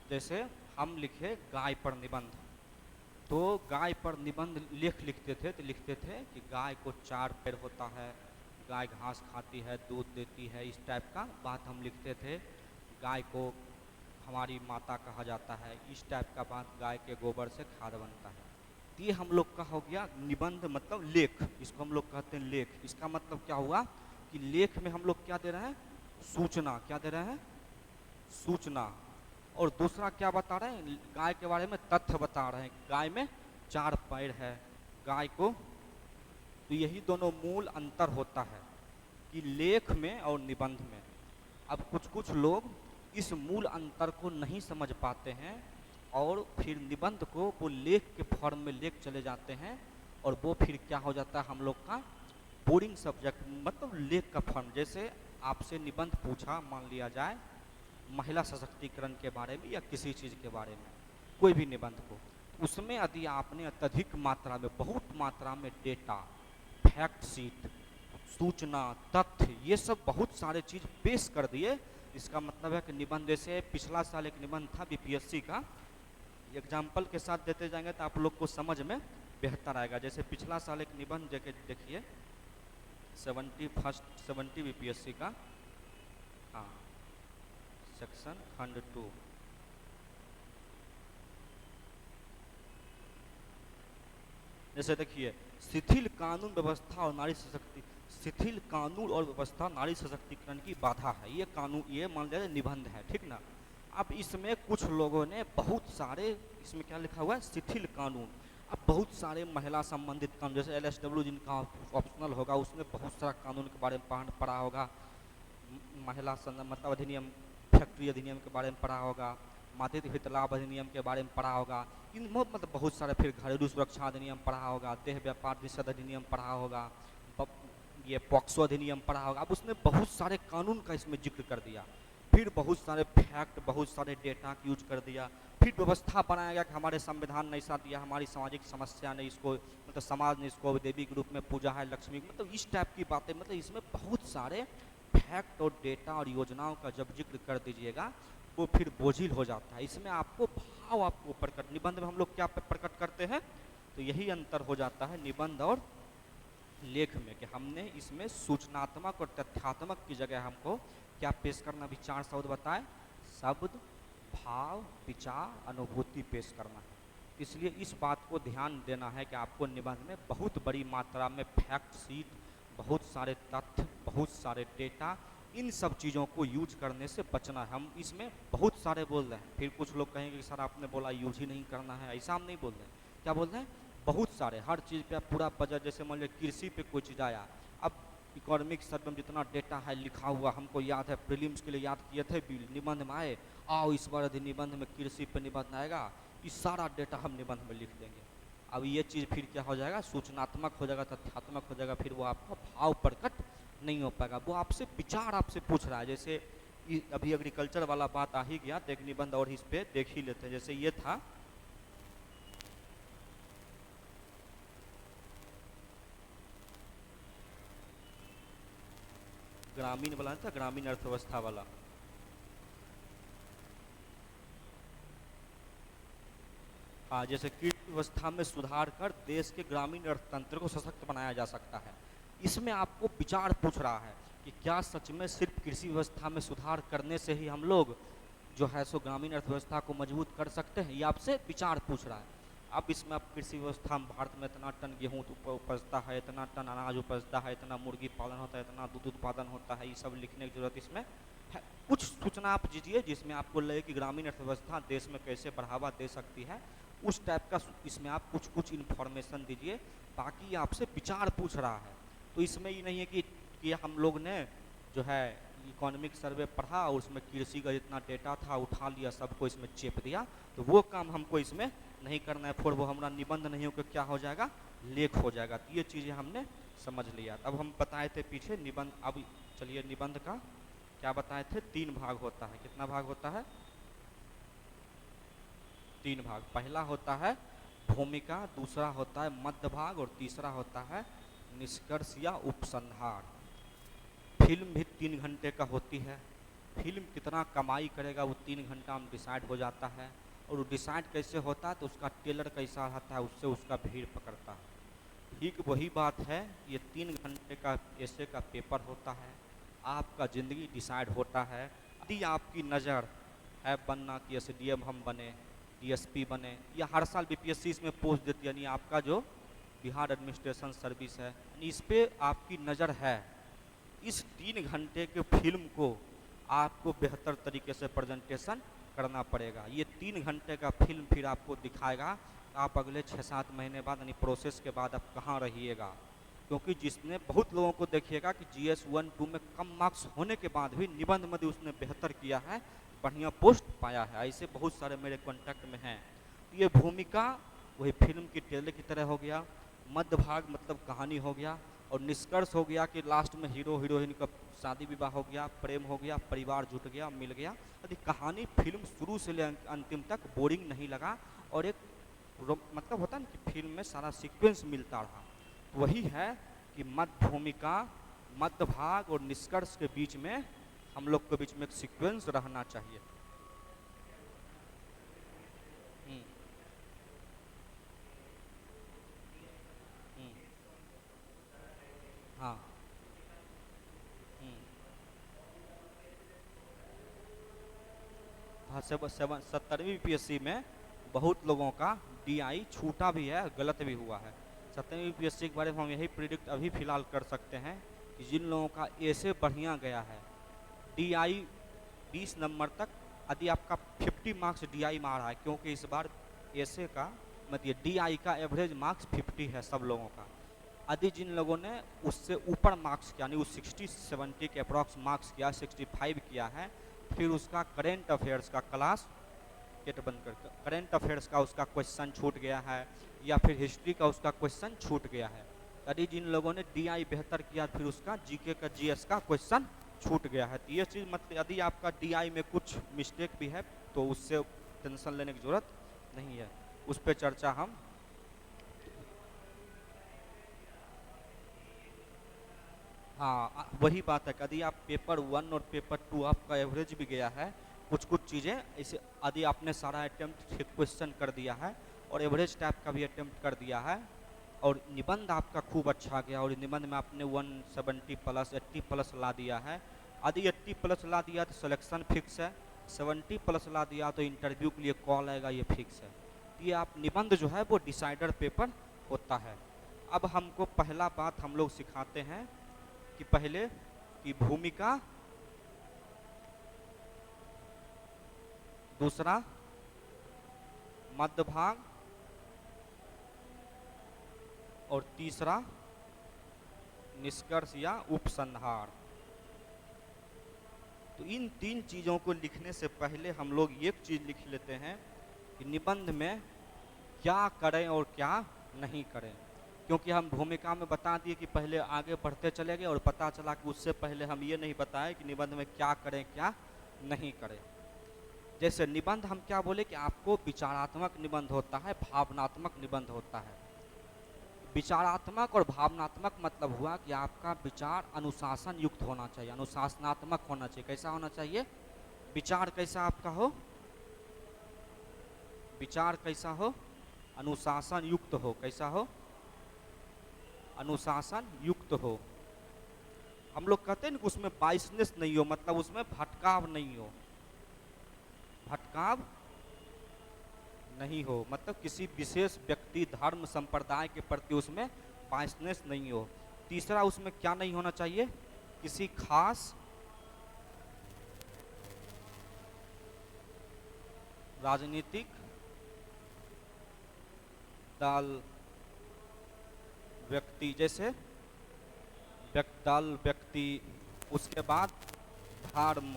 जैसे हम लिखे गाय पर निबंध, तो गाय पर निबंध लेख लिखते थे, तो लिखते थे कि गाय को 4 पैर होता है, गाय घास खाती है, दूध देती है, इस टाइप का बात हम लिखते थे। गाय को हमारी माता कहा जाता है, इस टाइप का बात, गाय के गोबर से खाद बनता है। ये हम लोग का हो गया निबंध, मतलब लेख। इसको हम लोग कहते हैं लेख। इसका मतलब क्या हुआ कि लेख में हम लोग क्या दे रहे हैं? सूचना। क्या दे रहे हैं? सूचना। और दूसरा क्या बता रहे हैं? गाय के बारे में तथ्य बता रहे हैं। गाय में 4 पैर है गाय को। तो यही दोनों मूल अंतर होता है कि लेख में और निबंध में। अब कुछ लोग इस मूल अंतर को नहीं समझ पाते हैं और फिर निबंध को वो लेख के फॉर्म में लेख चले जाते हैं, और वो फिर क्या हो जाता है हम लोग का बोरिंग सब्जेक्ट, मतलब लेख का फॉर्म। जैसे आपसे निबंध पूछा, मान लिया जाए महिला सशक्तिकरण के बारे में या किसी चीज़ के बारे में, कोई भी निबंध को, उसमें यदि आपने अत्यधिक मात्रा में, बहुत मात्रा में डेटा, फैक्ट शीट, सूचना, तथ्य, ये सब बहुत सारे चीज़ पेश कर दिए, इसका मतलब है कि निबंध, जैसे पिछला साल एक निबंध था बीपीएससी का, एग्जाम्पल के साथ देते जाएंगे तो आप लोग को समझ में बेहतर आएगा। जैसे पिछला साल एक निबंध देखिए 70 बीपीएससी का, हाँ, सेक्शन खंड 2, जैसे देखिए शिथिल कानून व्यवस्था और नारी सशक्ति, शिथिल कानून और व्यवस्था नारी सशक्तिकरण की बाधा है। ये कानून, ये मान लीजिए निबंध है, ठीक ना। अब इसमें कुछ लोगों ने बहुत सारे, इसमें क्या लिखा हुआ है? शिथिल कानून। अब बहुत सारे महिला संबंधित कानून, जैसे LSW जिनका ऑप्शनल होगा, उसमें बहुत सारा कानून के बारे में पढ़ा होगा। महिला मतलब अधिनियम, फैक्ट्री अधिनियम के बारे में पढ़ा होगा, मातृत्व हित लाभ अधिनियम के बारे में पढ़ा होगा, इन मतलब बहुत सारे, फिर घरेलू सुरक्षा अधिनियम पढ़ा होगा, देह व्यापार निषेध अधिनियम पढ़ा होगा, ये पॉक्सो अधिनियम पढ़ा होगा। अब उसने बहुत सारे कानून का इसमें जिक्र कर दिया, फिर बहुत सारे फैक्ट, बहुत सारे डेटा का यूज कर दिया, फिर व्यवस्था बनाया गया कि हमारे संविधान ने ऐसा दिया, हमारी सामाजिक समस्या ने इसको, मतलब समाज ने इसको देवी के रूप में पूजा है, लक्ष्मी, मतलब इस टाइप की बातें, मतलब इसमें बहुत सारे फैक्ट और डेटा और योजनाओं का जब जिक्र कर दीजिएगा वो फिर बोझिल हो जाता है। इसमें आपको भाव आपको प्रकट, निबंध में हम लोग क्या प्रकट करते हैं, तो यही अंतर हो जाता है निबंध और लेख में, कि हमने इसमें सूचनात्मक और तथ्यात्मक की जगह हमको क्या पेश करना, भी 4 शब्द बताए, शब्द, भाव, विचार, अनुभूति पेश करना है। इसलिए इस बात को ध्यान देना है कि आपको निबंध में बहुत बड़ी मात्रा में फैक्ट शीट, बहुत सारे तथ्य, बहुत सारे डेटा, इन सब चीज़ों को यूज करने से बचना है। हम इसमें बहुत सारे बोल रहे हैं, फिर कुछ लोग कहेंगे कि सर आपने बोला यूज ही नहीं करना है, ऐसा हम नहीं बोल रहे हैं। क्या बोल रहे हैं, बहुत सारे, हर चीज़ पे पूरा बजट, जैसे मान लीजिए कृषि पे कोई चीज़ आया, अब इकोनॉमिक सर्वे में जितना डेटा है लिखा हुआ, हमको याद है, प्रीलिम्स के लिए याद किए थे, निबंध में आए, आओ इस बार यदि निबंध में कृषि पे निबंध आएगा, इस सारा डेटा हम निबंध में लिख देंगे। अब ये चीज़ फिर क्या हो जाएगा, सूचनात्मक हो जाएगा, तथ्यात्मक हो जाएगा, फिर वो आपका भाव प्रकट नहीं हो पाएगा। वो आपसे विचार आपसे पूछ रहा है, जैसे अभी एग्रीकल्चर वाला बात आ ही गया, तो एक निबंध और इस पे देख ही लेते हैं। जैसे ये था, ग्रामीण वाला था, ग्रामीण अर्थव्यवस्था वाला, हाँ, जैसे कृषि व्यवस्था में सुधार कर देश के ग्रामीण अर्थतंत्र को सशक्त बनाया जा सकता है। इसमें आपको विचार पूछ रहा है कि क्या सच में सिर्फ कृषि व्यवस्था में सुधार करने से ही हम लोग जो है सो ग्रामीण अर्थव्यवस्था को मजबूत कर सकते हैं, ये आपसे विचार पूछ रहा है। अब इसमें आप कृषि व्यवस्था में भारत में इतना टन गेहूँ उपजता है, इतना टन अनाज उपजता है, इतना मुर्गी पालन होता है, इतना दूध उत्पादन होता है, ये सब लिखने की जरूरत इसमें है। कुछ सूचना आप दीजिए जिसमें आपको लगे कि ग्रामीण अर्थव्यवस्था देश में कैसे बढ़ावा दे सकती है, उस टाइप का इसमें आप कुछ कुछ इन्फॉर्मेशन दीजिए। बाकी आपसे विचार पूछ रहा है, तो इसमें ये नहीं है कि हम लोग ने जो है इकोनॉमिक सर्वे पढ़ा और उसमें कृषि का जितना डेटा था उठा लिया, सबको इसमें चेप दिया, तो वो काम हमको इसमें नहीं करना है। फिर वो हमारा निबंध नहीं होकर क्या हो जाएगा, लेख हो जाएगा। तो ये चीज़ें हमने समझ लिया। अब हम बताए थे पीछे निबंध, अब चलिए निबंध का क्या बताए थे, 3 भाग होता है। कितना भाग होता है, 3 भाग। पहला होता है भूमिका, दूसरा होता है मध्य भाग, और तीसरा होता है निष्कर्ष या उपसंहार। फिल्म भी 3 घंटे का होती है। फिल्म कितना कमाई करेगा वो 3 घंटा में डिसाइड हो जाता है, और वो डिसाइड कैसे होता है, तो उसका टेलर कैसा रहता है, उससे उसका भीड़ पकड़ता है। ठीक वही बात है, ये 3 घंटे का ऐसे का पेपर होता है, आपका ज़िंदगी डिसाइड होता है। यदि आपकी नज़र है बनना कि एसडीएम हम बने, डीएसपी बने, या हर साल बीपीएससी इसमें पोस्ट देती है, यानी आपका जो बिहार एडमिनिस्ट्रेशन सर्विस है, इस पे आपकी नज़र है, इस 3 घंटे के फिल्म को आपको बेहतर तरीके से प्रेजेंटेशन करना पड़ेगा। ये 3 घंटे का फिल्म फिर आपको दिखाएगा आप अगले 6-7 महीने बाद, यानी प्रोसेस के बाद आप कहाँ रहिएगा। क्योंकि जिसने बहुत लोगों को देखिएगा कि GS 1-2 में कम मार्क्स होने के बाद भी निबंध में उसने बेहतर किया है, बढ़िया पोस्ट पाया है, ऐसे बहुत सारे मेरे कॉन्टैक्ट में हैं। ये भूमिका वही फिल्म की टेलर की तरह हो गया, मध्य भाग मतलब कहानी हो गया, और निष्कर्ष हो गया कि लास्ट में हीरो हीरोइन का शादी विवाह हो गया, प्रेम हो गया, परिवार जुट गया, मिल गया। यदि कहानी फिल्म शुरू से ले अंतिम तक बोरिंग नहीं लगा, और एक मतलब होता है ना कि फिल्म में सारा सीक्वेंस मिलता रहा, तो वही है कि मध्य भूमिका, मध्य भाग और निष्कर्ष के बीच में हम लोग के बीच में एक सीक्वेंस रहना चाहिए। हाँ, 70वीं PSC में बहुत लोगों का DI छूटा भी है, गलत भी हुआ है। 70वीं PSC के बारे में हम यही प्रिडिक्ट अभी फ़िलहाल कर सकते हैं कि जिन लोगों का A से बढ़िया गया है, DI 20 नंबर तक, यदि आपका 50 मार्क्स DI में आ रहा है, क्योंकि इस बार ऐसे का मतलब DI का एवरेज मार्क्स 50 है सब लोगों का। यदि जिन लोगों ने उससे ऊपर मार्क्स किया, यानी उस 60-70 के अप्रॉक्स मार्क्स किया, 65 किया है, फिर उसका करेंट अफेयर्स का क्लास गेट बंद कर, करेंट अफेयर्स का उसका क्वेश्चन छूट गया है, या फिर हिस्ट्री का उसका क्वेश्चन छूट गया है। यदि जिन लोगों ने DI बेहतर किया, फिर उसका GK का GS का क्वेश्चन छूट गया है। तो ये चीज़ मतलब यदि आपका DI में कुछ मिस्टेक भी है तो उससे टेंशन लेने की ज़रूरत नहीं है, उस पर चर्चा हम। हाँ, वही बात है, यदि आप पेपर 1 और पेपर 2 आपका एवरेज भी गया है, कुछ कुछ चीज़ें ऐसे, यदि आपने सारा अटेम्प्ट क्वेश्चन कर दिया है और एवरेज टाइप का भी अटेम्प्ट कर दिया है और निबंध आपका खूब अच्छा गया और निबंध में आपने 170 प्लस 80 प्लस ला दिया है, यदि 80 प्लस ला दिया तो सिलेक्शन फिक्स है, 70 प्लस ला दिया तो इंटरव्यू के लिए कॉल आएगा, ये फिक्स है। ये आप निबंध जो है वो डिसाइडर पेपर होता है। अब हमको पहला बात हम लोग सिखाते हैं कि पहले की भूमिका, दूसरा मध्य भाग और तीसरा निष्कर्ष या उपसंहार। तो इन तीन चीज़ों को लिखने से पहले हम लोग एक चीज़ लिख लेते हैं कि निबंध में क्या करें और क्या नहीं करें, क्योंकि हम भूमिका में बता दिए कि पहले आगे बढ़ते चले गए और पता चला कि उससे पहले हम ये नहीं बताए कि निबंध में क्या करें क्या नहीं करें। जैसे निबंध हम क्या बोले कि आपको विचारात्मक निबंध होता है, भावनात्मक निबंध होता है। विचारात्मक और भावनात्मक मतलब हुआ कि आपका विचार अनुशासन युक्त होना चाहिए, अनुशासनात्मक होना चाहिए। कैसा होना चाहिए? विचार कैसा आपका हो? विचार कैसा हो? अनुशासन युक्त हो। कैसा हो? अनुशासन युक्त हो। हम लोग कहते हैं ना कि उसमें बाइसनेस नहीं हो, मतलब उसमें भटकाव नहीं हो, भटकाव नहीं हो, मतलब किसी विशेष व्यक्ति धर्म संप्रदाय के प्रति उसमें बाइसनेस नहीं हो। तीसरा उसमें क्या नहीं होना चाहिए? किसी खास राजनीतिक दल व्यक्ति, जैसे दल व्यक्ति, उसके बाद धर्म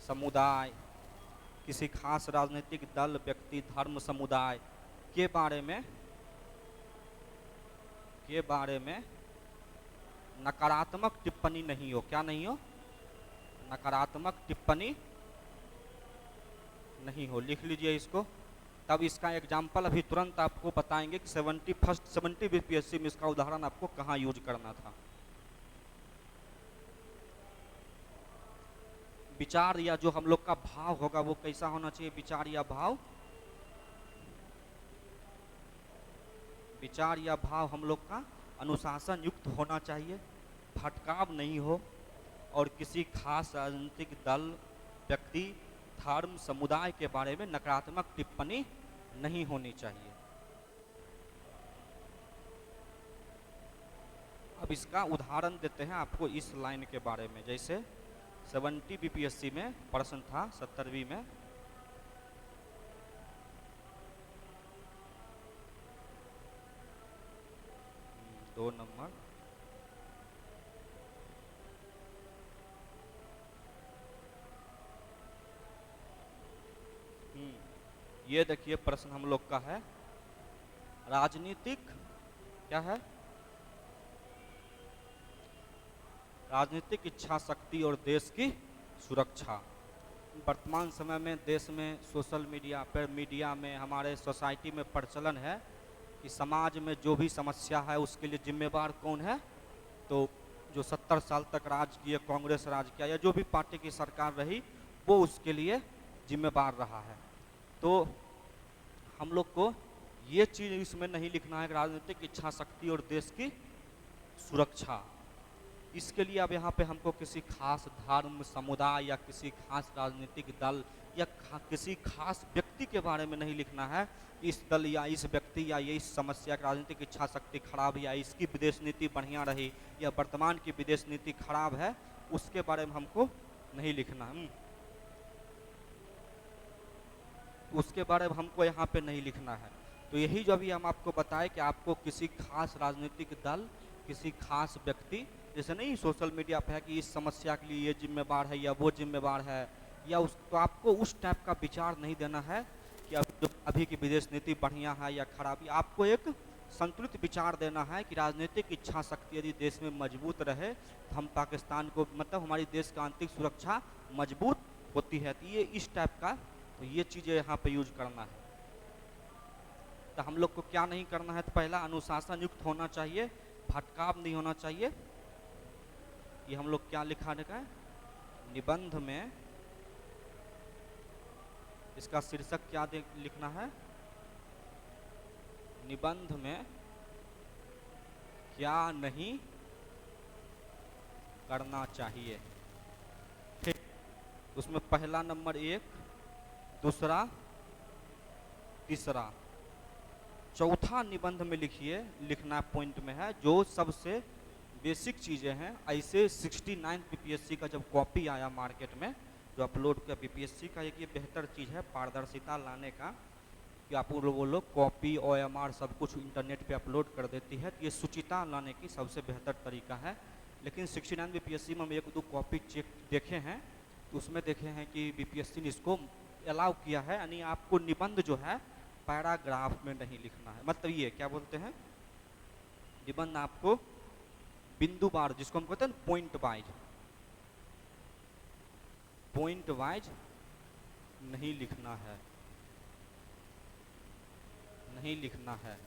समुदाय, किसी खास राजनीतिक दल व्यक्ति धर्म समुदाय के बारे में नकारात्मक टिप्पणी नहीं हो। क्या नहीं हो? नकारात्मक टिप्पणी नहीं हो। लिख लीजिए इसको। तब इसका एग्जाम्पल अभी तुरंत आपको बताएंगे कि 70 बीपीएससी में इसका उदाहरण आपको कहाँ यूज करना था। विचार या जो हम लोग का भाव होगा वो कैसा होना चाहिए? विचार या भाव, विचार या भाव हम लोग का अनुशासन युक्त होना चाहिए, भटकाव नहीं हो और किसी खास राजनीतिक दल व्यक्ति धर्म समुदाय के बारे में नकारात्मक टिप्पणी नहीं होनी चाहिए। अब इसका उदाहरण देते हैं आपको इस लाइन के बारे में। जैसे 70 बीपीएससी में प्रश्न था 70वीं में, दो नंबर, ये देखिए प्रश्न हम लोग का है राजनीतिक, क्या है? राजनीतिक इच्छा शक्ति और देश की सुरक्षा। वर्तमान समय में देश में सोशल मीडिया पर, मीडिया में, हमारे सोसाइटी में प्रचलन है कि समाज में जो भी समस्या है उसके लिए जिम्मेवार कौन है? तो जो 70 साल तक राज किए, कांग्रेस राज किया या जो भी पार्टी की सरकार रही वो उसके लिए जिम्मेवार रहा है। तो हम लोग को ये चीज़ इसमें नहीं लिखना है राजनीतिक इच्छा शक्ति और देश की सुरक्षा। इसके लिए अब यहाँ पे हमको किसी खास धर्म समुदाय या किसी खास राजनीतिक दल या किसी खास व्यक्ति के बारे में नहीं लिखना है। इस दल या इस व्यक्ति या ये इस समस्या की राजनीतिक इच्छा शक्ति खराब या इसकी विदेश नीति बढ़िया रही या वर्तमान की विदेश नीति खराब है, उसके बारे में हमको नहीं लिखना। उसके बारे में हमको यहाँ पे नहीं लिखना है। तो यही जो अभी हम आपको बताएं कि आपको किसी खास राजनीतिक दल, किसी खास व्यक्ति, जैसे नहीं सोशल मीडिया पे है कि इस समस्या के लिए ये जिम्मेवार है या वो जिम्मेवार है, या उस, तो आपको उस टाइप का विचार नहीं देना है कि अभी की विदेश नीति बढ़िया है या खराब। आपको एक संतुलित विचार देना है कि राजनीतिक इच्छा शक्ति यदि देश में मजबूत रहे तो हम पाकिस्तान को, मतलब हमारी देश का आंतरिक सुरक्षा मजबूत होती है। तो ये इस टाइप का, तो ये चीज़ें यहाँ पे यूज करना है। तो हम लोग को क्या नहीं करना है? तो पहला अनुशासन युक्त होना चाहिए, भटकाव नहीं होना चाहिए। ये हम लोग क्या लिखाने का है? निबंध में इसका शीर्षक क्या लिखना है, निबंध में क्या नहीं करना चाहिए। ठीक, उसमें पहला नंबर 1, दूसरा, तीसरा, चौथा निबंध में लिखिए, लिखना पॉइंट में है जो सबसे बेसिक चीज़ें हैं। ऐसे 69 बीपीएससी का जब कॉपी आया मार्केट में, जो अपलोड किया बीपीएससी का, एक ये बेहतर चीज़ है पारदर्शिता लाने का, कि आप वो लोग कॉपी OMR सब कुछ इंटरनेट पे अपलोड कर देती है, तो ये शुचिता लाने की सबसे बेहतर तरीका है। लेकिन 69 बीपीएससी में हम 1-2 कॉपी चेक देखे हैं, तो उसमें देखे हैं कि बीपीएससी ने इसको अलाउ किया है, यानी आपको निबंध जो है पैराग्राफ में नहीं लिखना है। मतलब ये क्या बोलते हैं, निबंध आपको बिंदुवार, जिसको हम कहते हैं पॉइंट वाइज नहीं लिखना है, नहीं लिखना है।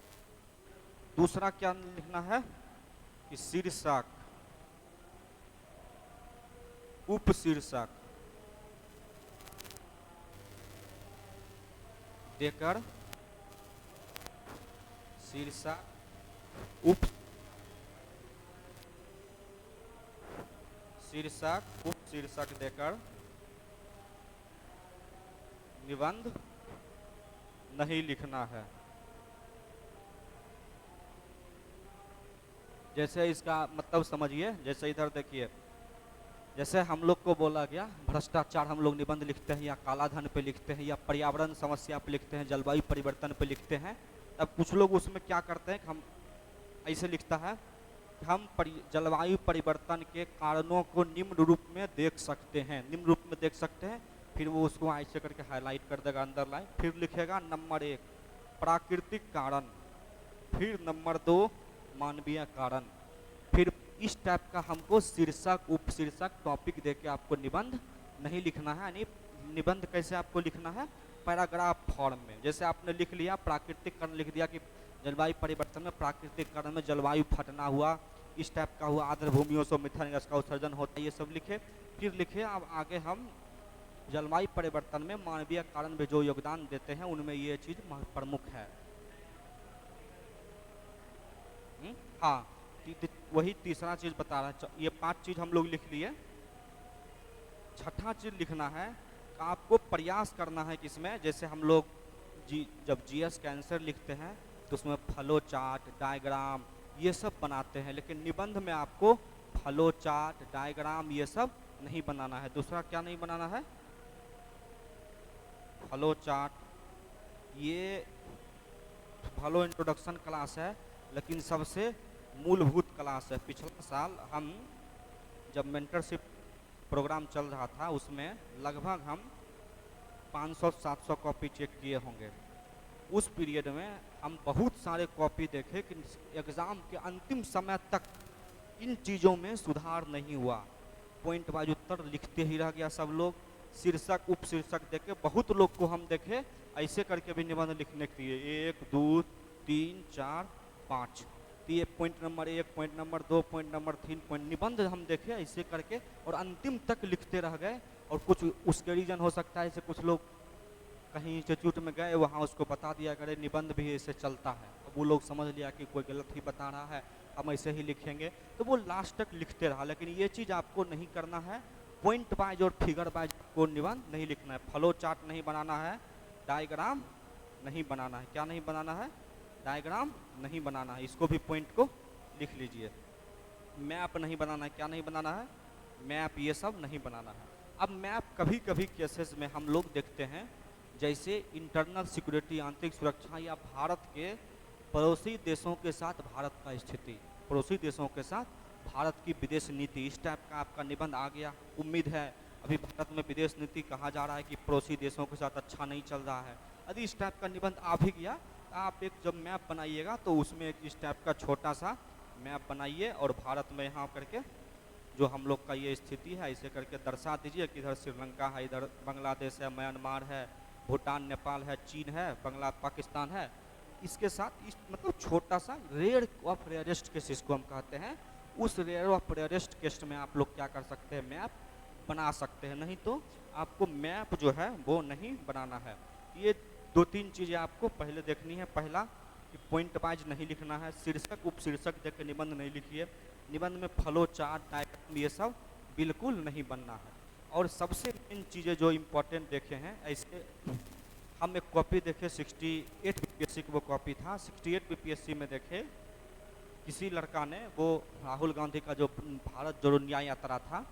दूसरा क्या लिखना है कि शीर्षक, उपशीर्षक देकर, शीर्षक, उपशीर्षक देकर निबंध नहीं लिखना है। जैसे इसका मतलब समझिए, जैसे इधर देखिए, जैसे हम लोग को बोला गया भ्रष्टाचार हम लोग निबंध लिखते हैं, या काला धन पे लिखते हैं, या पर्यावरण समस्या पे लिखते हैं, जलवायु परिवर्तन पे लिखते हैं। तब कुछ लोग उसमें क्या करते हैं, हम ऐसे लिखता है कि हम जलवायु परिवर्तन के कारणों को निम्न रूप में देख सकते हैं, निम्न रूप में देख सकते हैं, फिर वो उसको ऐसे करके हाईलाइट कर देगा, अंडरलाइन, फिर लिखेगा नंबर 1 प्राकृतिक कारण, फिर नंबर 2 मानवीय कारण, फिर इस टाइप का हमको शीर्षक, उपशीर्षक, टॉपिक देके आपको निबंध नहीं लिखना है। यानी निबंध कैसे आपको लिखना है, पैराग्राफ फॉर्म में। जैसे आपने लिख लिया प्राकृतिक कारण, लिख दिया कि जलवायु परिवर्तन में प्राकृतिक कारण में जलवायु फटना हुआ, इस टाइप का हुआ, आर्द्र भूमियों से मीथेन गैस का उत्सर्जन होता है, ये सब लिखे। फिर लिखे अब आगे हम जलवायु परिवर्तन में मानवीय कारण भी जो योगदान देते हैं, उनमें ये चीज प्रमुख है। हाँ, वही तीसरा चीज बता रहा है। ये 5 चीज हम लोग लिख लिए। छठा चीज लिखना है, आपको प्रयास करना है किसमें, जैसे हम लोग जब जीएस का आंसर लिखते हैं तो उसमें फ्लो चार्ट, डायग्राम ये सब बनाते हैं, लेकिन निबंध में आपको फ्लो चार्ट, डायग्राम ये सब नहीं बनाना है। दूसरा क्या नहीं बनाना है, फ्लो चार्ट, ये फ्लो इंट्रोडक्शन क्लास है, लेकिन सबसे मूलभूत क्लास है। पिछला साल हम जब मेंटरशिप प्रोग्राम चल रहा था, उसमें लगभग हम 500-700 कॉपी चेक किए होंगे। उस पीरियड में हम बहुत सारे कॉपी देखे कि एग्ज़ाम के अंतिम समय तक इन चीज़ों में सुधार नहीं हुआ। पॉइंट वाइज उत्तर लिखते ही रह गया सब लोग। शीर्षक, उपशीर्षक देके बहुत लोग को हम देखे ऐसे करके भी निबंध लिखने के लिए 1, 2, 3, 4, 5, तो ये point number 1, point number 2, point number 3 point निबंध हम देखे ऐसे करके, और अंतिम तक लिखते रह गए। और कुछ उसके रीजन हो सकता है, जैसे कुछ लोग कहीं इंस्टीट्यूट में गए, वहाँ उसको बता दिया करे निबंध भी ऐसे चलता है, अब वो लोग समझ लिया कि कोई गलत ही बता रहा है, हम ऐसे ही लिखेंगे, तो वो लास्ट तक लिखते रहा। लेकिन ये चीज़ आपको नहीं करना है। पॉइंट वाइज और फिगर वाइज को निबंध नहीं लिखना है, फ्लो चार्ट नहीं बनाना है, डायग्राम नहीं बनाना है। क्या नहीं बनाना है, डायग्राम नहीं बनाना है। इसको भी पॉइंट को लिख लीजिए। मैप नहीं बनाना है। क्या नहीं बनाना है, मैप, ये सब नहीं बनाना है। अब मैप कभी कभी केसेस में हम लोग देखते हैं, जैसे इंटरनल सिक्योरिटी, आंतरिक सुरक्षा, या भारत के पड़ोसी देशों के साथ भारत का स्थिति, पड़ोसी देशों के साथ भारत की विदेश नीति, इस टाइप का आपका निबंध आ गया। उम्मीद है अभी भारत में विदेश नीति कहा जा रहा है कि पड़ोसी देशों के साथ अच्छा नहीं चल रहा है। यदि इस टाइप का निबंध आ भी गया, आप एक जब मैप बनाइएगा तो उसमें एक इस टाइप का छोटा सा मैप बनाइए, और भारत में यहाँ करके जो हम लोग का ये स्थिति है ऐसे करके दर्शा दीजिए कि इधर श्रीलंका है, इधर बांग्लादेश है, म्यांमार है, भूटान, नेपाल है, चीन है, पाकिस्तान है। इसके साथ इस मतलब छोटा सा रेयर ऑफ रेयरेस्ट केसेस को हम कहते हैं, उस रेयर ऑफ रेयरेस्ट केस में आप लोग क्या कर सकते हैं, मैप बना सकते हैं, नहीं तो आपको मैप जो है वो नहीं बनाना है। ये दो तीन चीज़ें आपको पहले देखनी है। पहला कि पॉइंट वाइज नहीं लिखना है, शीर्षक उपशीर्षक देख के निबंध नहीं लिखिए, निबंध में फ्लो चार्ट डायग्राम ये सब बिल्कुल नहीं बनना है। और सबसे मेन चीज़ें जो इम्पोर्टेंट देखे हैं, ऐसे हम एक कॉपी देखे 68 बीपीएससी की वो कॉपी था, 68 बीपीएससी में देखे किसी लड़का ने वो राहुल गांधी का जो भारत जोड़ो न्याय यात्रा था,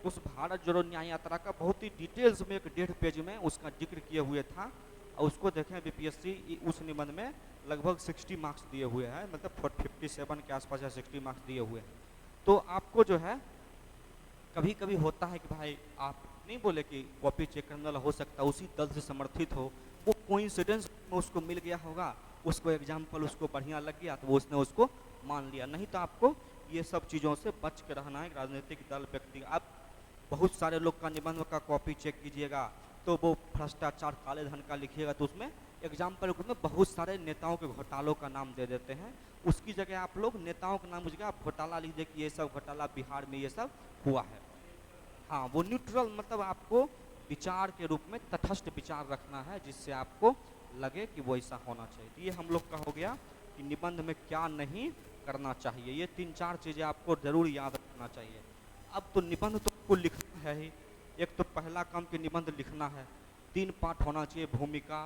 उस भारत जोड़ो न्याय यात्रा का बहुत ही डिटेल्स में 1.5 पेज में उसका जिक्र किए हुए था। और उसको देखें बीपीएससी उस निबंध में लगभग 60 मार्क्स दिए हुए हैं, मतलब 57 के आसपास या 60 मार्क्स दिए हुए हैं। तो आपको जो है कभी कभी होता है कि भाई आप नहीं बोले कि कॉपी चेक करने वाला हो सकता है उसी दल से समर्थित हो, वो कोइंसिडेंस में उसको मिल गया होगा, उसको एग्जाम्पल उसको बढ़िया लग गया तो वो उसने उसको मान लिया। नहीं तो आपको ये सब चीज़ों से बच के रहना है। राजनीतिक दल व्यक्ति, आप बहुत सारे लोग का निबंध का कॉपी चेक कीजिएगा तो वो भ्रष्टाचार काले धन का लिखिएगा तो उसमें एग्जाम्पल में बहुत सारे नेताओं के घोटालों का नाम दे देते हैं। उसकी जगह आप लोग नेताओं का नाम लीजिएगा, आप घोटाला लीजिए कि ये सब घोटाला बिहार में ये सब हुआ है। हाँ, वो न्यूट्रल मतलब आपको विचार के रूप में तटस्थ विचार रखना है जिससे आपको लगे कि वो ऐसा होना चाहिए। तो ये हम लोग का हो गया कि निबंध में क्या नहीं करना चाहिए। ये 3-4 चीज़ें आपको जरूर याद रखना चाहिए। अब तो निबंध तो आपको लिखना है ही। एक तो पहला काम कि निबंध लिखना है, 3 पार्ट होना चाहिए, भूमिका,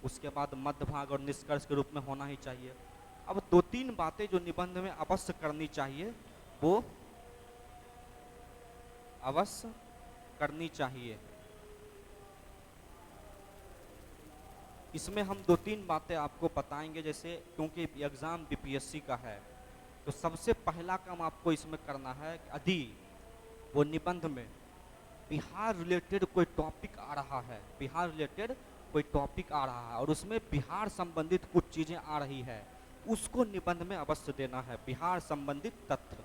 उसके बाद मध्य भाग और निष्कर्ष के रूप में होना ही चाहिए। अब 2-3 बातें जो निबंध में अवश्य करनी चाहिए वो अवश्य करनी चाहिए। इसमें हम 2-3 बातें आपको बताएंगे, जैसे क्योंकि एग्ज़ाम बीपीएससी का है तो सबसे पहला काम आपको इसमें करना है कि यदि वो निबंध में बिहार रिलेटेड कोई टॉपिक आ रहा है, बिहार रिलेटेड कोई टॉपिक आ रहा है और उसमें बिहार संबंधित कुछ चीज़ें आ रही है, उसको निबंध में अवश्य देना है। बिहार संबंधित तथ्य,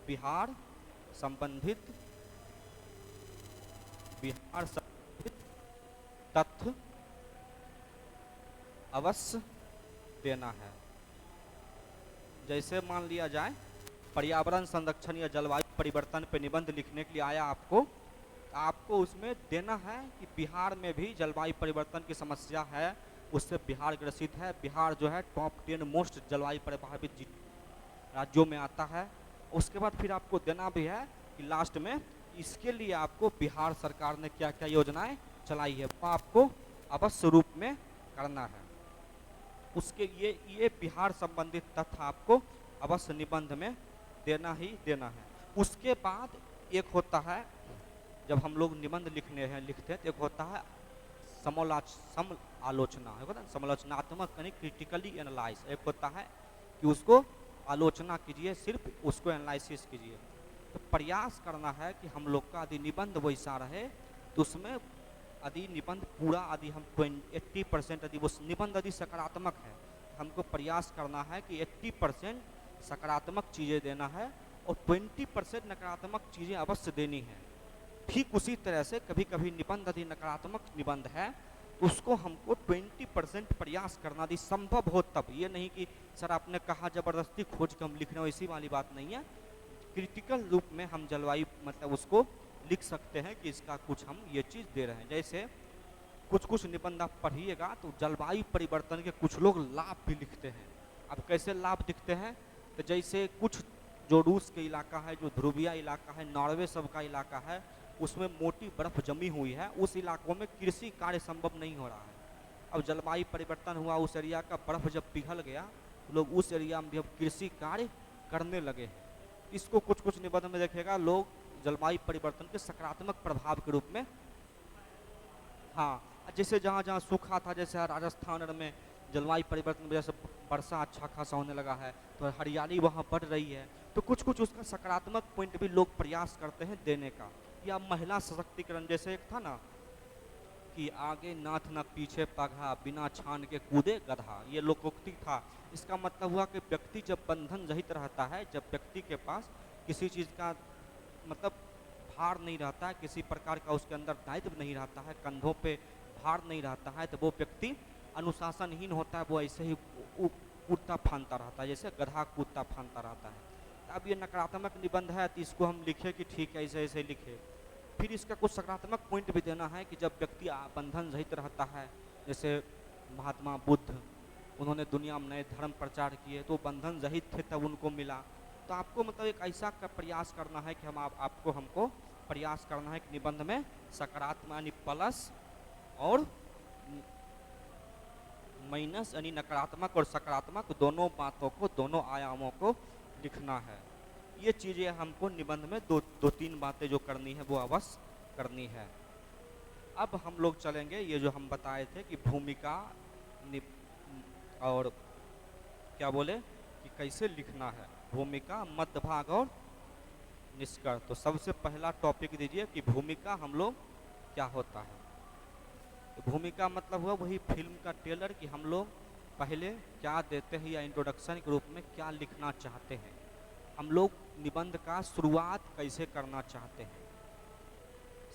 बिहार संबंधित तथ्य अवश्य देना है। जैसे मान लिया जाए पर्यावरण संरक्षण या जलवायु परिवर्तन पर निबंध लिखने के लिए आया आपको उसमें देना है कि बिहार में भी जलवायु परिवर्तन की समस्या है, उससे बिहार ग्रसित है। बिहार जो है टॉप 10 मोस्ट जलवायु प्रभावित राज्यों में आता है। उसके बाद फिर आपको देना भी है कि लास्ट में इसके लिए आपको बिहार सरकार ने क्या क्या योजनाएं चलाई है वो आपको अवश्य रूप में करना है। उसके ये बिहार संबंधित तथ्य आपको अवश्य निबंध में देना ही देना है। उसके बाद एक होता है, जब हम लोग निबंध लिखते हैं तो एक होता है समालोचना, समालोचनात्मक यानी क्रिटिकली एनालाइज। एक होता है कि उसको आलोचना कीजिए, सिर्फ उसको एनालिसिस कीजिए। तो प्रयास करना है कि हम लोग का यदि निबंध वैसा रहे तो उसमें यदि निबंध पूरा यदि हम 80% यदि वो निबंध यदि सकारात्मक है, हमको प्रयास करना है कि 80% सकारात्मक चीज़ें देना है और 20% नकारात्मक चीज़ें अवश्य देनी है। ठीक उसी तरह से कभी कभी निबंध यदि नकारात्मक निबंध है तो उसको हमको 20% प्रयास करना यदि संभव हो तब। ये नहीं कि सर आपने कहा ज़बरदस्ती खोज के हम लिख रहे हो, इसी वाली बात नहीं है। क्रिटिकल रूप में हम जलवायु मतलब उसको लिख सकते हैं कि इसका कुछ हम ये चीज़ दे रहे हैं। जैसे कुछ निबंध आप पढ़िएगा तो जलवायु परिवर्तन के कुछ लोग लाभ भी लिखते हैं। अब कैसे लाभ दिखते हैं, तो जैसे कुछ जो रूस के इलाका है, जो ध्रुवीय इलाका है, नॉर्वे सब का इलाका है, उसमें मोटी बर्फ जमी हुई है, उस इलाकों में कृषि कार्य संभव नहीं हो रहा है। अब जलवायु परिवर्तन हुआ, उस एरिया का बर्फ जब पिघल गया तो लोग उस एरिया में भी अब कृषि कार्य करने लगे हैं। इसको कुछ निबंध में देखेगा लोग जलवायु परिवर्तन के सकारात्मक प्रभाव के रूप में, हाँ, जैसे जहाँ जहाँ सूखा था, जैसे राजस्थान में जलवायु परिवर्तन की वजह से वर्षा अच्छा खासा होने लगा है तो हरियाली वहाँ बढ़ रही है, तो कुछ उसका सकारात्मक पॉइंट भी लोग प्रयास करते हैं देने का। या महिला सशक्तिकरण, जैसे एक था ना कि आगे नाथ न पीछे पगहा, बिना छान के कूदे गधा, ये लोकोक्ति था। इसका मतलब हुआ कि व्यक्ति जब बंधन रहित रहता है, जब व्यक्ति के पास किसी चीज़ का मतलब भार नहीं रहता है, किसी प्रकार का उसके अंदर दायित्व नहीं रहता है, कंधों पे भार नहीं रहता है, तो वो व्यक्ति अनुशासनहीन होता है, वो ऐसे ही कूदता फानता रहता है, जैसे गधा कूदता फानता रहता है। अब ये नकारात्मक निबंध है तो इसको हम लिखे कि ठीक है ऐसे ऐसे लिखे, फिर इसका कुछ सकारात्मक पॉइंट भी देना है कि जब व्यक्ति बंधन रहित रहता है, जैसे महात्मा बुद्ध, उन्होंने दुनिया में नए धर्म प्रचार किए तो बंधन रहित थे तब उनको मिला। तो आपको मतलब एक ऐसा का प्रयास करना है कि आपको हमको प्रयास करना है कि निबंध में सकारात्मक यानी प्लस और माइनस यानी नकारात्मक और सकारात्मक दोनों बातों को, दोनों आयामों को लिखना है। ये चीज़ें हमको निबंध में दो तीन बातें जो करनी है वो अवश्य करनी है। अब हम लोग चलेंगे ये जो हम बताए थे कि भूमिका और क्या बोले कि कैसे लिखना है, भूमिका, मध्यभाग और निष्कर्ष। तो सबसे पहला टॉपिक दीजिए कि भूमिका हम लोग क्या होता है। तो भूमिका मतलब हुआ वही फिल्म का ट्रेलर कि हम लोग पहले क्या देते हैं या इंट्रोडक्शन के रूप में क्या लिखना चाहते हैं, हम लोग निबंध का शुरुआत कैसे करना चाहते हैं।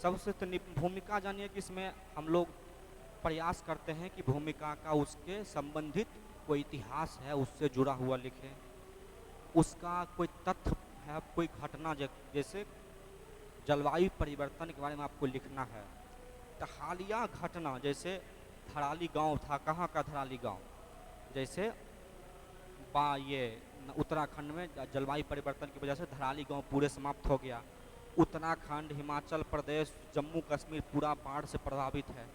सबसे तो भूमिका जानिए कि इसमें हम लोग प्रयास करते हैं कि भूमिका का उसके संबंधित कोई इतिहास है उससे जुड़ा हुआ लिखें, उसका कोई तथ्य है, कोई घटना, जैसे जलवायु परिवर्तन के बारे में आपको लिखना है तो हालिया घटना, जैसे धराली गांव था, कहाँ का धराली गांव, जैसे ये उत्तराखंड में जलवायु परिवर्तन की वजह से धराली गांव पूरे समाप्त हो गया। उत्तराखंड, हिमाचल प्रदेश, जम्मू कश्मीर पूरा बाढ़ से प्रभावित है।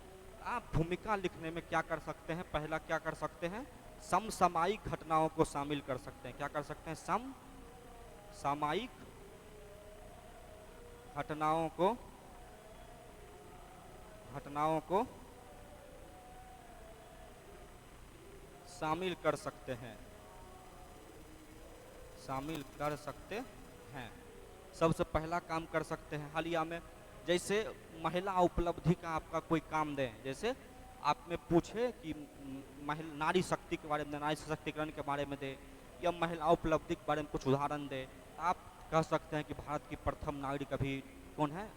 आप भूमिका लिखने में क्या कर सकते हैं, पहला क्या कर सकते हैं, समसामयिक घटनाओं को शामिल कर सकते हैं। क्या कर सकते हैं, समसामयिक घटनाओं को शामिल कर सकते हैं, शामिल कर सकते हैं। सबसे पहला काम कर सकते हैं हालिया में, जैसे महिला उपलब्धि का आपका कोई काम दें, जैसे आप में पूछे कि नारी शक्ति के बारे में, नारी सशक्तिकरण के बारे में दे या महिला उपलब्धि के बारे में कुछ उदाहरण दे। आप कह सकते हैं कि भारत की प्रथम नागरिक अभी कौन है,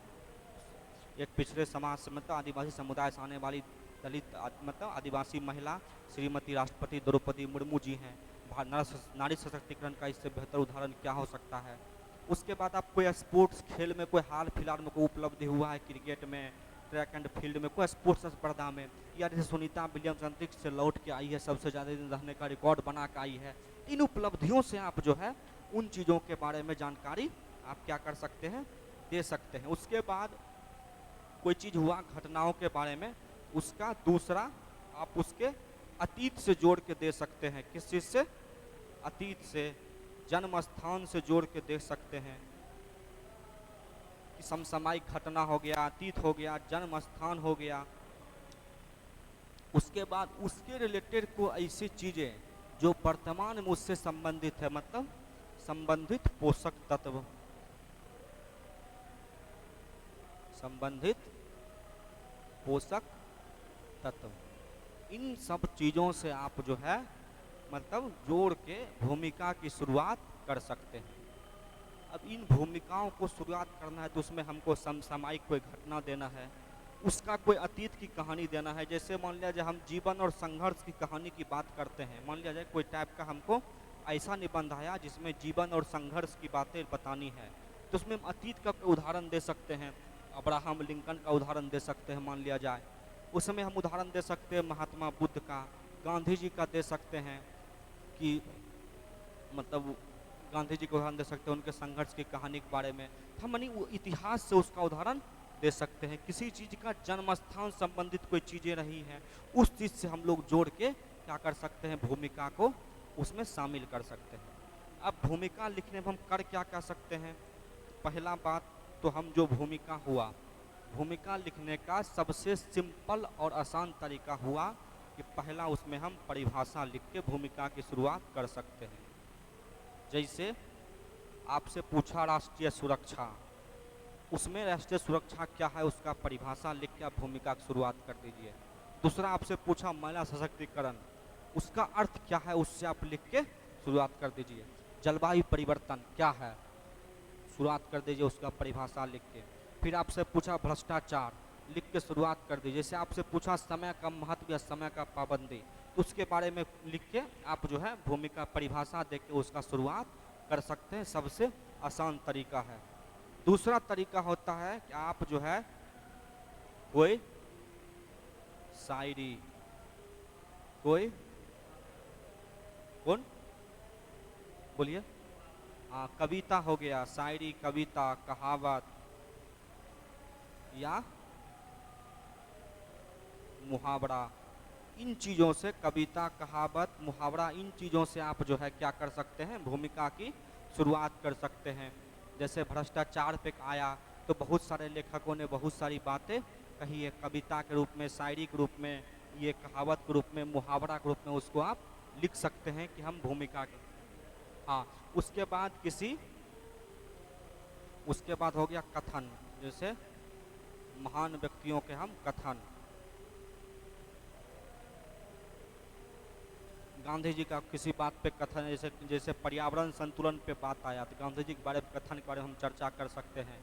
एक पिछड़े समाज से मतलब आदिवासी समुदाय से आने वाली दलित मतलब आदिवासी महिला श्रीमती राष्ट्रपति द्रौपदी मुर्मू जी हैं। नारी सशक्तिकरण का इससे बेहतर उदाहरण क्या हो सकता है। उसके बाद आप कोई स्पोर्ट्स खेल में कोई हाल फिलहाल में कोई उपलब्धि हुआ है, क्रिकेट में, ट्रैक एंड फील्ड में, कोई स्पोर्ट्स स्पर्धा में, या जैसे सुनीता विलियम्स अंतरिक्ष से लौट के आई है, सबसे ज़्यादा दिन रहने का रिकॉर्ड बना के आई है। इन उपलब्धियों से आप जो है उन चीज़ों के बारे में जानकारी आप क्या कर सकते हैं, दे सकते हैं। उसके बाद कोई चीज़ हुआ घटनाओं के बारे में, उसका दूसरा आप उसके अतीत से जोड़ के दे सकते हैं। किस चीज़ से, अतीत से, जन्म स्थान से जोड़ के दे सकते हैं कि समसामयिक घटना हो गया, अतीत हो गया, जन्म स्थान हो गया। उसके बाद उसके रिलेटेड को ऐसी चीज़ें जो वर्तमान में उससे संबंधित है, मतलब संबंधित पोषक तत्व, संबंधित पोषक तत्व, इन सब चीज़ों से आप जो है मतलब जोड़ के भूमिका की शुरुआत कर सकते हैं। अब इन भूमिकाओं को शुरुआत करना है तो उसमें हमको समसामयिक कोई घटना देना है, उसका कोई अतीत की कहानी देना है। जैसे मान लिया जाए हम जीवन और संघर्ष की कहानी की बात करते हैं, मान लिया जाए कोई टाइप का हमको ऐसा निबंध आया जिसमें जीवन और संघर्ष की बातें बतानी है, तो उसमें हम अतीत का उदाहरण दे सकते हैं, अब्राहम लिंकन का उदाहरण दे सकते हैं मान लिया जाए। उसमें हम उदाहरण दे सकते हैं महात्मा बुद्ध का, गांधी जी का दे सकते हैं कि मतलब गांधी जी को उदाहरण दे सकते हैं उनके संघर्ष की कहानी के बारे में। हम यानी इतिहास से उसका उदाहरण दे सकते हैं। किसी चीज़ का जन्म स्थान संबंधित कोई चीज़ें रही हैं, उस चीज़ से हम लोग जोड़ के क्या कर सकते हैं, भूमिका को उसमें शामिल कर सकते हैं। अब भूमिका लिखने में हम कर क्या कर सकते हैं, पहला बात तो हम जो भूमिका हुआ, भूमिका लिखने का सबसे सिंपल और आसान तरीका हुआ कि पहला उसमें हम परिभाषा लिख के भूमिका की शुरुआत कर सकते हैं। जैसे आपसे पूछा राष्ट्रीय सुरक्षा, उसमें राष्ट्रीय सुरक्षा क्या है उसका परिभाषा लिख के आप भूमिका की शुरुआत कर दीजिए। दूसरा आपसे पूछा महिला सशक्तिकरण, उसका अर्थ क्या है उससे आप लिख के शुरुआत कर दीजिए। जलवायु परिवर्तन क्या है, शुरुआत कर दीजिए उसका परिभाषा लिख के। फिर आपसे पूछा भ्रष्टाचार, लिख के शुरुआत कर दीजिए। जैसे आपसे पूछा समय का महत्व या समय का पाबंदी, तो उसके बारे में लिख के आप जो है भूमिका परिभाषा दे के उसका शुरुआत कर सकते हैं, सबसे आसान तरीका है। दूसरा तरीका होता है कि आप जो है कोई शायरी, कोई कौन बोलिए, कविता हो गया, शायरी, कविता, कहावत या मुहावरा, इन चीज़ों से, कविता, कहावत, मुहावरा, इन चीज़ों से आप जो है क्या कर सकते हैं, भूमिका की शुरुआत कर सकते हैं। जैसे भ्रष्टाचार पे आया तो बहुत सारे लेखकों ने बहुत सारी बातें कही है, कविता के रूप में, शायरी के रूप में, ये कहावत के रूप में, मुहावरा के रूप में उसको आप लिख सकते हैं कि हम भूमिका के। हाँ, उसके बाद उसके बाद हो गया कथन, जैसे महान व्यक्तियों के हम कथन, गांधी जी का किसी बात पे कथन, जैसे जैसे पर्यावरण संतुलन पे बात आया तो गांधी जी के बारे में कथन के बारे में हम चर्चा कर सकते हैं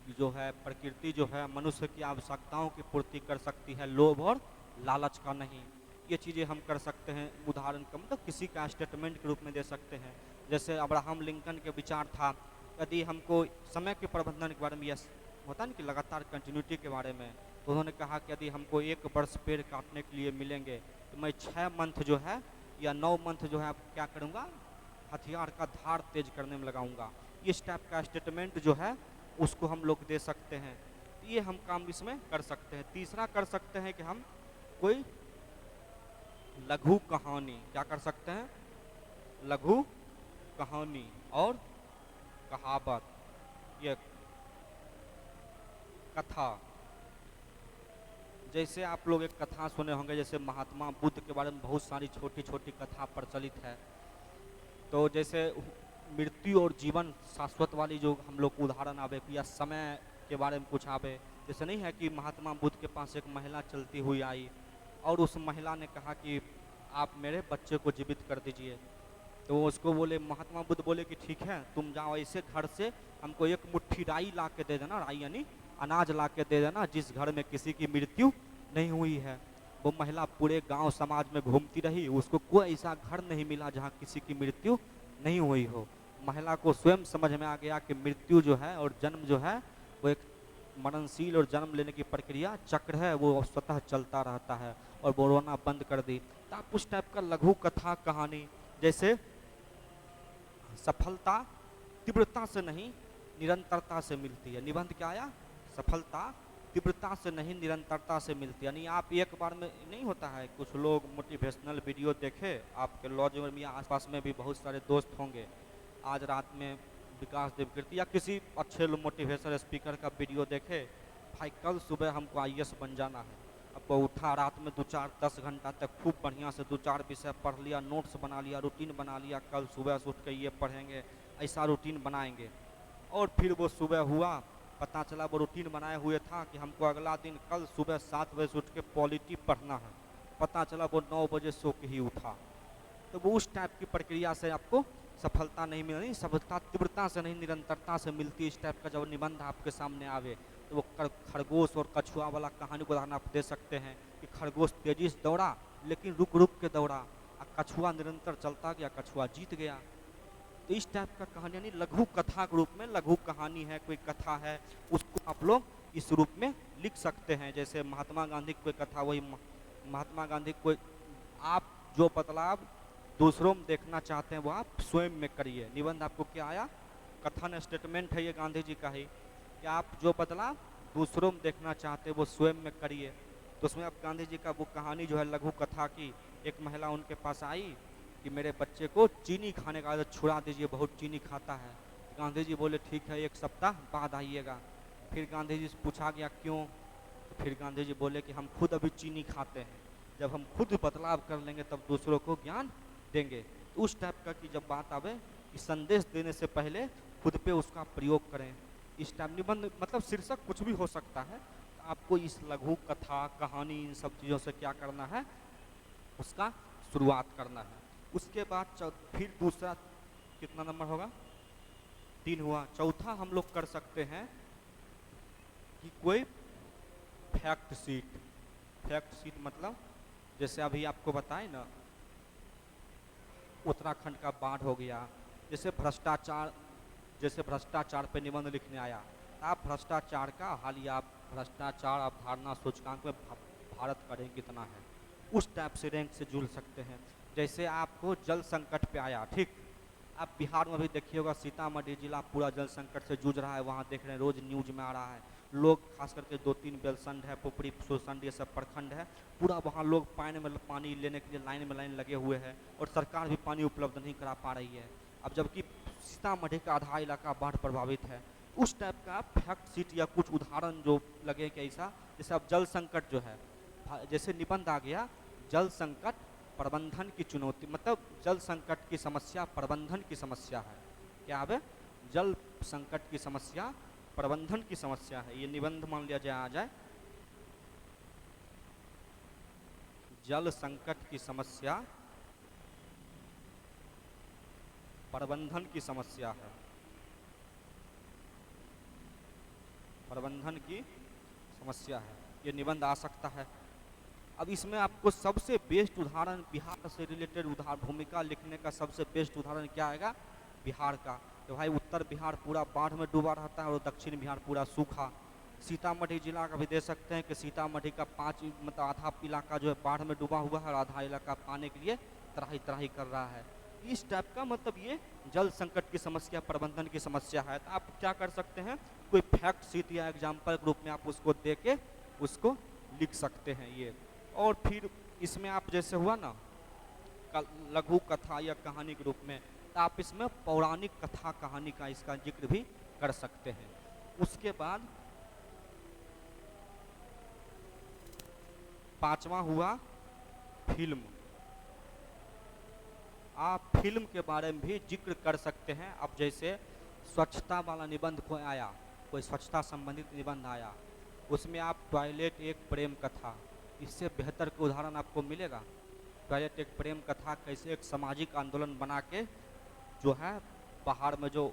कि जो है प्रकृति जो है मनुष्य की आवश्यकताओं की पूर्ति कर सकती है, लोभ और लालच का नहीं। ये चीज़ें हम कर सकते हैं, उदाहरण का मतलब किसी का स्टेटमेंट के रूप में दे सकते हैं। जैसे अब्राहम लिंकन के विचार था, यदि हमको समय के प्रबंधन के बारे में, यह होता है ना कि लगातार कंटिन्यूटी के बारे में, तो उन्होंने कहा कि यदि हमको 1 वर्ष पेड़ काटने के लिए मिलेंगे तो मैं 6 मंथ जो है या 9 मंथ जो है आप क्या करूँगा, हथियार का धार तेज करने में लगाऊंगा। इस टाइप का स्टेटमेंट जो है उसको हम लोग दे सकते हैं, तो ये हम काम इसमें कर सकते हैं। तीसरा कर सकते हैं कि हम कोई लघु कहानी, क्या कर सकते हैं, लघु कहानी और कहावत, ये कथा। जैसे आप लोग एक कथा सुने होंगे, जैसे महात्मा बुद्ध के बारे में बहुत सारी छोटी छोटी कथा प्रचलित है। तो जैसे मृत्यु और जीवन शाश्वत वाली जो हम लोग उदाहरण आवे, या समय के बारे में कुछ आवे, जैसे नहीं है कि महात्मा बुद्ध के पास एक महिला चलती हुई आई और उस महिला ने कहा कि आप मेरे बच्चे को जीवित कर दीजिए। तो उसको बोले, महात्मा बुद्ध बोले कि ठीक है, तुम जाओ ऐसे घर से हमको 1 मुट्ठी राई ला के दे देना, राई यानी अनाज ला के दे देना जिस घर में किसी की मृत्यु नहीं हुई है। वो महिला पूरे गांव समाज में घूमती रही, उसको कोई ऐसा घर नहीं मिला जहां किसी की मृत्यु नहीं हुई हो। महिला को स्वयं समझ में आ गया कि मृत्यु जो है और जन्म जो है वो एक मरणशील और जन्म लेने की प्रक्रिया चक्र है, वो स्वतः चलता रहता है, और वो रोना बंद कर दी। तो आप उस टाइप का लघु कथा कहानी, जैसे सफलता तीव्रता से नहीं निरंतरता से मिलती है। निबंध क्या आया, सफलता तीव्रता से नहीं निरंतरता से मिलती है। यानी आप एक बार में नहीं होता है, कुछ लोग मोटिवेशनल वीडियो देखे, आपके लॉज में या आसपास में भी बहुत सारे दोस्त होंगे, आज रात में विकास देवकीर्ति या किसी अच्छे मोटिवेशनल स्पीकर का वीडियो देखे, भाई कल सुबह हमको IAS बन जाना है। अब वो उठा, रात में 2-4-10 घंटा तक खूब बढ़िया से 2-4 विषय पढ़ लिया, नोट्स बना लिया, रूटीन बना लिया, कल सुबह से उठ के ये पढ़ेंगे, ऐसा रूटीन बनाएंगे। और फिर वो सुबह हुआ, पता चला वो रूटीन बनाए हुए था कि हमको अगला दिन कल सुबह 7 बजे से उठ के पॉलिटी पढ़ना है, पता चला वो 9 बजे सो के ही उठा। तो वो उस टाइप की प्रक्रिया से आपको सफलता नहीं मिल रही, सफलता तीव्रता से नहीं निरंतरता से मिलती। इस टाइप का जब निबंध आपके सामने आवे तो वो खरगोश और कछुआ वाला कहानी को उदाहरण आप दे सकते हैं कि खरगोश तेजी से दौड़ा लेकिन रुक रुक के दौड़ा, और कछुआ निरंतर चलता गया, कछुआ जीत गया। तो इस टाइप का कहानी यानी लघु कथा के रूप में, लघु कहानी है, कोई कथा है, उसको आप लोग इस रूप में लिख सकते हैं। जैसे महात्मा गांधी की कोई कथा, वही महात्मा गांधी कोई, आप जो बदलाव दूसरों में देखना चाहते हैं वो आप स्वयं में करिए। निबंध आपको क्या आया, कथन स्टेटमेंट है ये गांधी जी का ही, कि आप जो बदलाव दूसरों में देखना चाहते हैं वो स्वयं में करिए। तो उसमें आप गांधी जी का वो कहानी जो है लघु कथा की, एक महिला उनके पास आई कि मेरे बच्चे को चीनी खाने का आदत छुड़ा दीजिए, बहुत चीनी खाता है। गांधी जी बोले ठीक है, 1 सप्ताह बाद आइएगा। फिर गांधी जी से पूछा गया क्यों, तो फिर गांधी जी बोले कि हम खुद अभी चीनी खाते हैं, जब हम खुद बदलाव कर लेंगे तब दूसरों को ज्ञान देंगे। तो उस टाइप का कि जब बात आवे कि संदेश देने से पहले खुद पे उसका प्रयोग करें। इस टाइप निबंध मतलब शीर्षक कुछ भी हो सकता है, तो आपको इस लघु कथा कहानी इन सब चीज़ों से क्या करना है, उसका शुरुआत करना है। उसके बाद फिर दूसरा कितना नंबर होगा, 3 हुआ। चौथा हम लोग कर सकते हैं कि कोई फैक्ट शीट। फैक्ट शीट मतलब जैसे अभी आपको बताए ना, उत्तराखंड का बाढ़ हो गया, जैसे भ्रष्टाचार जैसे भ्रष्टाचार पे निबंध लिखने आया, आप भ्रष्टाचार का हालिया भ्रष्टाचार अवधारणा सूचकांक में भारत का रैंक कितना है, उस टाइप से रैंक से जुड़ सकते हैं। जैसे आपको जल संकट पे आया, ठीक, आप बिहार में भी देखिए होगा, सीतामढ़ी जिला पूरा जल संकट से जूझ रहा है, वहाँ देख रहे हैं रोज न्यूज में आ रहा है, लोग खास करके 2-3 बेलसंड है, पुपरी सुरसंड, ये सब प्रखंड है, पूरा वहाँ लोग पानी लेने के लिए लाइन लगे हुए हैं और सरकार भी पानी उपलब्ध नहीं करा पा रही है। अब जबकि सीतामढ़ी का आधा इलाका बाढ़ प्रभावित है, उस टाइप का फैक्ट शीट या कुछ उदाहरण जो लगे कि ऐसा, जैसे अब जल संकट जो है, जैसे निबंध आ गया जल संकट प्रबंधन की चुनौती, मतलब जल संकट की समस्या प्रबंधन की समस्या है, क्या है, जल संकट की समस्या प्रबंधन की समस्या है, ये निबंध मान लिया जाए आ जाए, जल संकट की समस्या प्रबंधन की समस्या है, प्रबंधन की समस्या है, ये निबंध आ सकता है। अब इसमें आपको सबसे बेस्ट उदाहरण बिहार से रिलेटेड भूमिका लिखने का सबसे बेस्ट उदाहरण क्या आएगा, बिहार का। तो भाई उत्तर बिहार पूरा बाढ़ में डूबा रहता है और दक्षिण बिहार पूरा सूखा। सीतामढ़ी जिला का भी दे सकते हैं कि सीतामढ़ी का मतलब आधा इलाका जो है बाढ़ में डूबा हुआ है और आधा इलाका पाने के लिए त्राही त्राही कर रहा है। इस टाइप का मतलब ये जल संकट की समस्या प्रबंधन की समस्या है। तो आप क्या कर सकते हैं, कोई फैक्ट शीट या एग्जाम्पल के रूप में आप उसको दे के उसको लिख सकते हैं ये। और फिर इसमें आप जैसे हुआ ना लघु कथा या कहानी के रूप में, तो आप इसमें पौराणिक कथा कहानी का इसका जिक्र भी कर सकते हैं। उसके बाद पांचवा हुआ फिल्म। आप फिल्म के बारे में भी जिक्र कर सकते हैं। अब जैसे स्वच्छता वाला निबंध कोई आया, कोई स्वच्छता संबंधित निबंध आया, उसमें आप टॉयलेट एक प्रेम कथा, इससे बेहतर कोई उदाहरण आपको मिलेगा। टॉयलेट एक प्रेम कथा कैसे एक सामाजिक आंदोलन बना के जो है बाहर में जो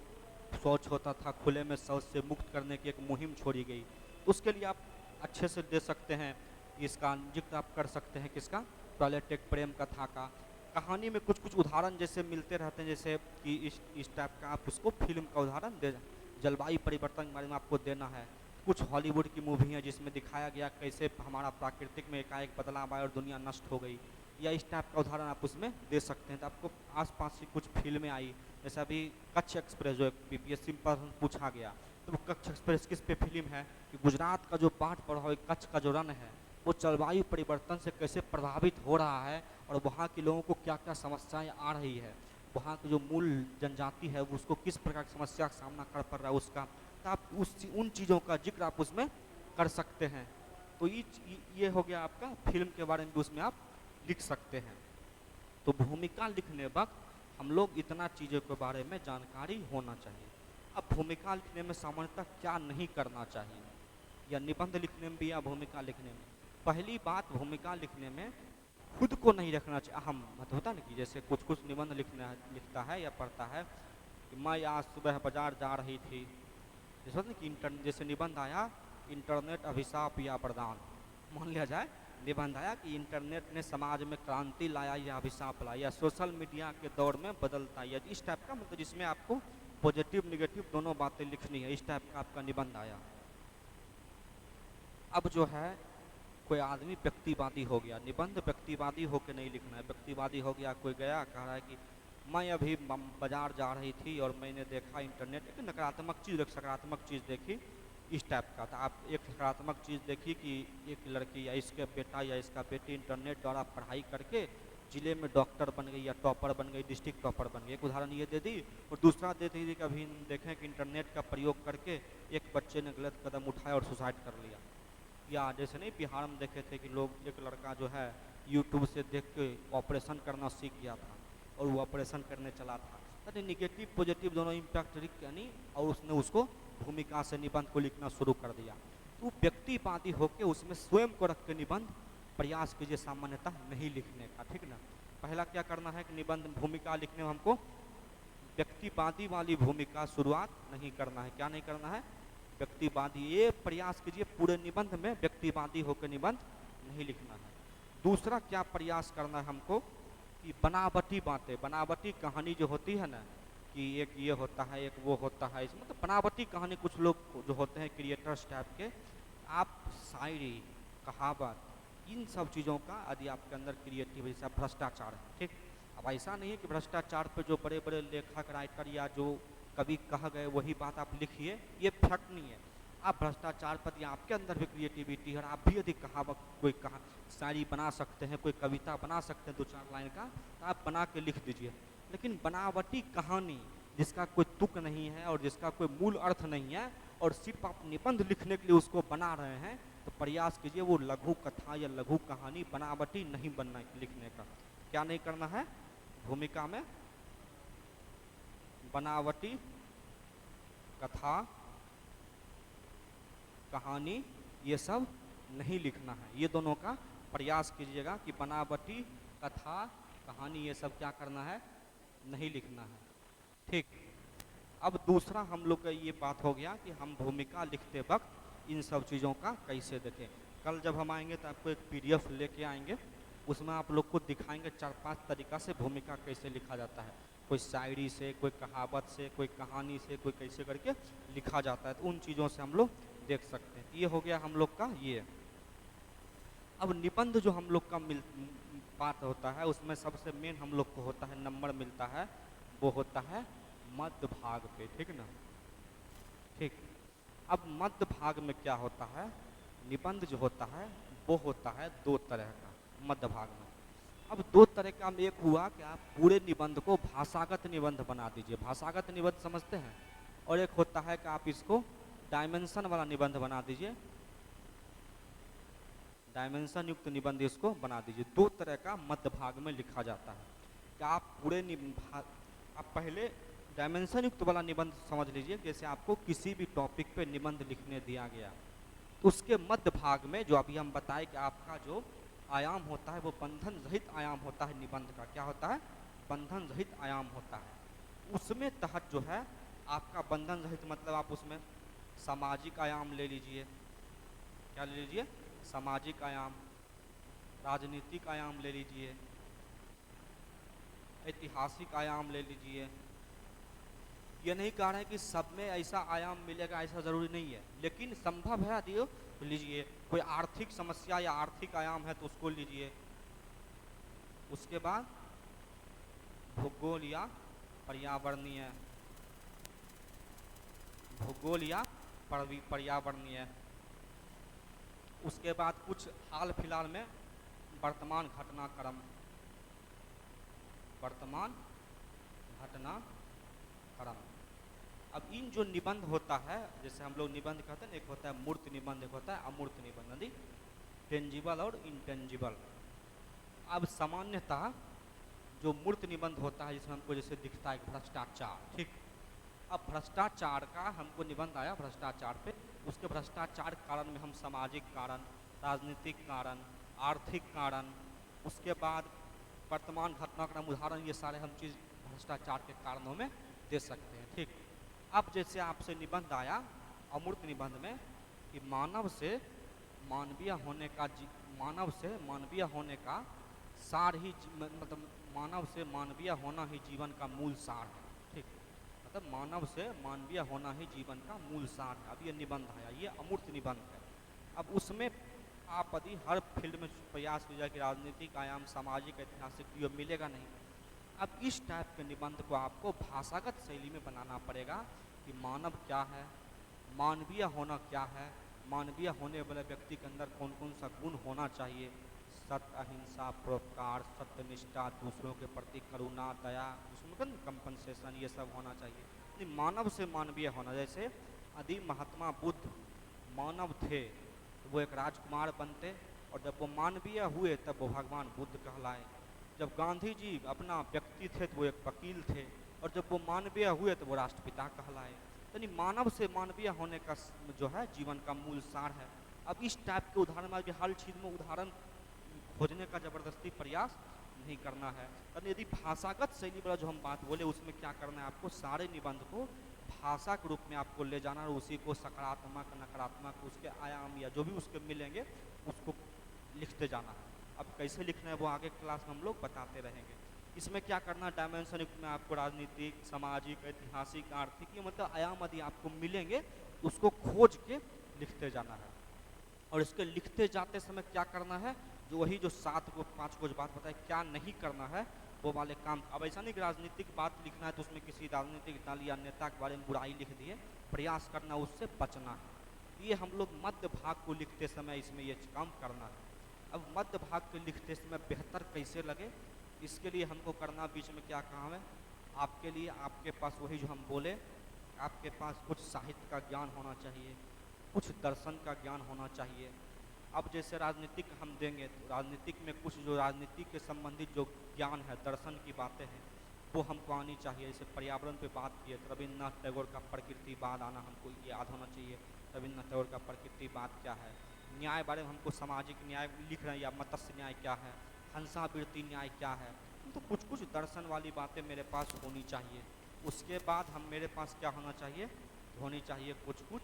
शौच होता था खुले में शौच से मुक्त करने की एक मुहिम छोड़ी गई, उसके लिए आप अच्छे से दे सकते हैं। इसका जिक्र आप कर सकते हैं किसका, टॉयलेट एक प्रेम कथा का। कहानी में कुछ कुछ उदाहरण जैसे मिलते रहते हैं, जैसे कि इस टाइप का आप उसको फिल्म का उदाहरण दे। जलवायु परिवर्तन के बारे में आपको देना है। कुछ हॉलीवुड की मूवी है जिसमें दिखाया गया कैसे हमारा प्राकृतिक में एकाएक बदलाव आया और दुनिया नष्ट हो गई, या इस टाइप का उदाहरण आप उसमें दे सकते हैं। तो आपको आसपास की कुछ फिल्में आई, जैसे अभी कच्छ एक्सप्रेस जो PPSC पर पूछा गया, तो वो कच्छ एक्सप्रेस किस पे फिल्म है कि गुजरात का जो बाढ़ प्रभावित कच्छ का जो रन है वो जलवायु परिवर्तन से कैसे प्रभावित हो रहा है और वहाँ के लोगों को क्या क्या समस्याएं आ रही है, वहाँ की जो मूल जनजाति है वो उसको किस प्रकार की समस्या का सामना कर पड़ रहा है उसका, तो आप उन चीज़ों का जिक्र आप उसमें कर सकते हैं। तो ये हो गया आपका फिल्म के बारे में भी उसमें आप लिख सकते हैं। तो भूमिका लिखने वक्त हम लोग इतना चीज़ों के बारे में जानकारी होना चाहिए। अब भूमिका लिखने में सामान्यतः क्या नहीं करना चाहिए, या निबंध लिखने में भी या भूमिका लिखने में, पहली बात भूमिका लिखने में खुद को नहीं रखना चाहिए अहम। मतलब होता ना कि जैसे कुछ निबंध लिखता है या पढ़ता है कि मैं आज सुबह बाजार जा रही थी, जैसे होता ना कि जैसे निबंध आया इंटरनेट अभिशाप या वरदान, मान लिया जाए निबंध आया कि इंटरनेट ने समाज में क्रांति लाया या अभिशाप लाया, या सोशल मीडिया के दौर में बदलता, या इस टाइप का, मतलब जिसमें आपको पॉजिटिव निगेटिव दोनों बातें लिखनी है, इस टाइप का आपका निबंध आया। अब जो है कोई आदमी व्यक्तिवादी हो गया, निबंध व्यक्तिवादी होकर नहीं लिखना है। व्यक्तिवादी हो गया, कोई गया कह रहा है कि मैं अभी बाजार जा रही थी और मैंने देखा इंटरनेट, एक नकारात्मक चीज़ एक सकारात्मक चीज़ देखी, इस टाइप का। तो आप एक सकारात्मक चीज़ देखी कि एक लड़की या इसके बेटा या इसका बेटी इंटरनेट द्वारा पढ़ाई करके ज़िले में डॉक्टर बन गई या टॉपर बन गई, डिस्ट्रिक्ट टॉपर बन गई, एक उदाहरण ये दे दी। और दूसरा दे दी कि अभी देखें कि इंटरनेट का प्रयोग करके एक बच्चे ने गलत कदम उठाया और सुसाइड कर लिया। या जैसे नहीं बिहार में देखे थे कि लोग, एक लड़का जो है यूट्यूब से देख के ऑपरेशन करना सीख गया था और वो ऑपरेशन करने चला था। अरे निगेटिव पॉजिटिव दोनों इम्पैक्ट यानी, और उसने उसको भूमिका से निबंध को लिखना शुरू कर दिया। तो व्यक्तिवादी होकर उसमें स्वयं को रख के निबंध प्रयास कीजिए सामान्यतः नहीं लिखने का, ठीक ना। पहला क्या करना है कि निबंध भूमिका लिखने में हमको व्यक्तिवादी वाली भूमिका शुरुआत नहीं करना है। क्या नहीं करना है, व्यक्तिवादी, ये प्रयास कीजिए पूरे निबंध में व्यक्तिवादी होकर निबंध नहीं लिखना है। दूसरा क्या प्रयास करना है हमको कि बनावटी बातें, बनावटी कहानी जो होती है ना, कि एक ये होता है, एक वो होता है, इसमें तो बनावटी कहानी कुछ लोग जो होते हैं क्रिएटर्स टाइप के, आप शायरी, कहावत, इन सब चीज़ों का यदि आपके अंदर क्रिएटिव, जैसे भ्रष्टाचार है, ठीक। अब ऐसा नहीं है कि भ्रष्टाचार पे जो बड़े बड़े लेखक राइटर या जो कभी कह गए वही बात आप लिखिए, ये फैक्ट नहीं है। आप भ्रष्टाचार पर या आपके अंदर भी क्रिएटिविटी है और आप भी यदि कहावत कोई कहा शायरी बना सकते हैं, कोई कविता बना सकते हैं 2-4 लाइन का, तो आप बना के लिख दीजिए। लेकिन बनावटी कहानी जिसका कोई तुक नहीं है और जिसका कोई मूल अर्थ नहीं है और सिर्फ आप निबंध लिखने के लिए उसको बना रहे हैं, तो प्रयास कीजिए वो लघु कथा या लघु कहानी बनावटी नहीं बनना लिखने का। क्या नहीं करना है भूमिका में? बनावटी कथा कहानी ये सब नहीं लिखना है। ये दोनों का प्रयास कीजिएगा कि बनावटी कथा कहानी ये सब क्या करना है, नहीं लिखना है, ठीक। अब दूसरा हम लोग का ये बात हो गया कि हम भूमिका लिखते वक्त इन सब चीज़ों का कैसे देखें। कल जब हम आएंगे तो आपको एक PDF लेके आएंगे, उसमें आप लोग को दिखाएंगे 4-5 तरीका से भूमिका कैसे लिखा जाता है। कोई शायरी से, कोई कहावत से, कोई कहानी से, कोई कैसे करके लिखा जाता है, तो उन चीज़ों से हम लोग देख सकते हैं। ये हो गया हम लोग का ये। अब निबंध जो हम लोग का बात होता है, उसमें सबसे मेन हम लोग को होता है नंबर मिलता है, वो होता है मध्य भाग पे, ठीक ना, ठीक। अब मध्य भाग में क्या होता है, निबंध जो होता है वो होता है 2 तरह का मध्य भाग में। अब 2 तरह का में एक हुआ कि आप पूरे निबंध को भाषागत निबंध बना दीजिए, भाषागत निबंध समझते हैं, और एक होता है कि आप इसको डायमेंशन वाला निबंध बना दीजिए, डायमेंशन युक्त निबंध इसको बना दीजिए। 2 तरह का मध्य भाग में लिखा जाता है कि आप पूरे आप पहले डायमेंशन युक्त वाला निबंध समझ लीजिए। जैसे आपको किसी भी टॉपिक पे निबंध लिखने दिया गया, तो उसके मध्य भाग में जो अभी हम बताए कि आपका जो आयाम होता है वो बंधन रहित आयाम होता है। निबंध का क्या होता है, बंधन रहित आयाम होता है। उसमें तहत जो है आपका बंधन रहित मतलब आप उसमें सामाजिक आयाम ले लीजिए, क्या ले लीजिए, सामाजिक आयाम, राजनीतिक आयाम ले लीजिए, ऐतिहासिक आयाम ले लीजिए। ये नहीं कह रहे हैं कि सब में ऐसा आयाम मिलेगा, ऐसा ज़रूरी नहीं है, लेकिन संभव है यदि तो लीजिए। कोई आर्थिक समस्या या आर्थिक आयाम है तो उसको लीजिए। उसके बाद भूगोल या पर्यावरणीय, भूगोल या पर्यावरणीय। उसके बाद कुछ हाल फिलहाल में वर्तमान घटनाक्रम, वर्तमान घटनाक्रम। अब इन जो निबंध होता है, जैसे हम लोग निबंध कहते हैं, एक होता है मूर्त निबंध, एक होता है अमूर्त निबंध, टेंजिबल और इंटेंजिबल। अब सामान्यतः जो मूर्त निबंध होता है जिसमें हमको जैसे दिखता है भ्रष्टाचार, ठीक। अब भ्रष्टाचार का हमको निबंध आया भ्रष्टाचार पे, उसके भ्रष्टाचार कारण में हम सामाजिक कारण, राजनीतिक कारण, आर्थिक कारण, उसके बाद वर्तमान घटनाक्रम, उदाहरण, ये सारे हम चीज़ भ्रष्टाचार के कारणों में दे सकते हैं, ठीक। अब जैसे आपसे निबंध आया अमूर्त निबंध में कि मानव से मानवीय होने का मानव से मानवीय होने का सार ही मतलब मानव से मानवीय होना ही जीवन का मूल सार है, ठीक। मतलब मानव से मानवीय होना ही जीवन का मूल सार है। अब ये निबंध आया, ये अमूर्त निबंध है। अब उसमें आप यदि हर फील्ड में प्रयास कीजिए कि राजनीतिक आयाम, सामाजिक, ऐतिहासिक, ये मिलेगा नहीं। अब इस टाइप के निबंध को आपको भाषागत शैली में बनाना पड़ेगा कि मानव क्या है, मानवीय होना क्या है, मानवीय होने वाले व्यक्ति के अंदर कौन कौन सा गुण होना चाहिए, सत्य, अहिंसा, परोपकार, सत्यनिष्ठा, दूसरों के प्रति करुणा, दया, उसमें कंपनसेशन, ये सब होना चाहिए। मानव से मानवीय होना, जैसे यदि महात्मा बुद्ध मानव थे तो वो एक राजकुमार बनते, और जब वो मानवीय हुए तब वो भगवान बुद्ध कहलाए। जब गांधी जी अपना व्यक्ति थे तो वो एक वकील थे, और जब वो मानवीय हुए तो वो राष्ट्रपिता कहलाए। यानी मानव से मानवीय होने का जो है जीवन का मूल सार है। अब इस टाइप के उदाहरण में हर चीज़ में उदाहरण खोजने का ज़बरदस्ती प्रयास नहीं करना है। यदि भाषागत शैली वाला जो हम बात बोले, उसमें क्या करना है, आपको सारे निबंध को भाषा के रूप में आपको ले जाना, और उसी को सकारात्मक, नकारात्मक, उसके आयाम या जो भी उसके मिलेंगे उसको लिखते जाना है। अब कैसे लिखना है वो आगे क्लास में हम लोग बताते रहेंगे। इसमें क्या करना, डायमेंशन युक्त में आपको राजनीतिक, सामाजिक, ऐतिहासिक, आर्थिक, ये मतलब आयाम यदि आपको मिलेंगे उसको खोज के लिखते जाना है। और इसके लिखते जाते समय क्या करना है, जो वही जो 5 को बात बताए क्या नहीं करना है वो वाले काम। अब ऐसा नहीं कि राजनीतिक बात लिखना है तो उसमें किसी राजनीतिक दल या नेता के बारे में बुराई लिख दिए, प्रयास करना उससे बचना है। ये हम लोग मध्य भाग को लिखते समय इसमें ये काम करना है। अब मध्य भाग के लिखते समय बेहतर कैसे लगे, इसके लिए हमको करना बीच में क्या काम है, आपके लिए आपके पास वही जो हम बोले, आपके पास कुछ साहित्य का ज्ञान होना चाहिए, कुछ दर्शन का ज्ञान होना चाहिए। अब जैसे राजनीतिक हम देंगे तो राजनीतिक में कुछ जो राजनीति के संबंधित जो ज्ञान है, दर्शन की बातें हैं, वो हमको आनी चाहिए। जैसे पर्यावरण पे बात की है तो रविन्द्रनाथ टैगोर का प्रकृतिवाद आना हमको याद होना चाहिए, रविन्द्रनाथ टैगोर का प्रकृतिवाद क्या है। न्याय बारे में हमको सामाजिक न्याय लिख रहे हैं या मत्स्य न्याय क्या है, हंसावृत्ति न्याय क्या है, तो कुछ कुछ दर्शन वाली बातें मेरे पास होनी चाहिए। उसके बाद हम मेरे पास क्या होना चाहिए, होनी चाहिए कुछ कुछ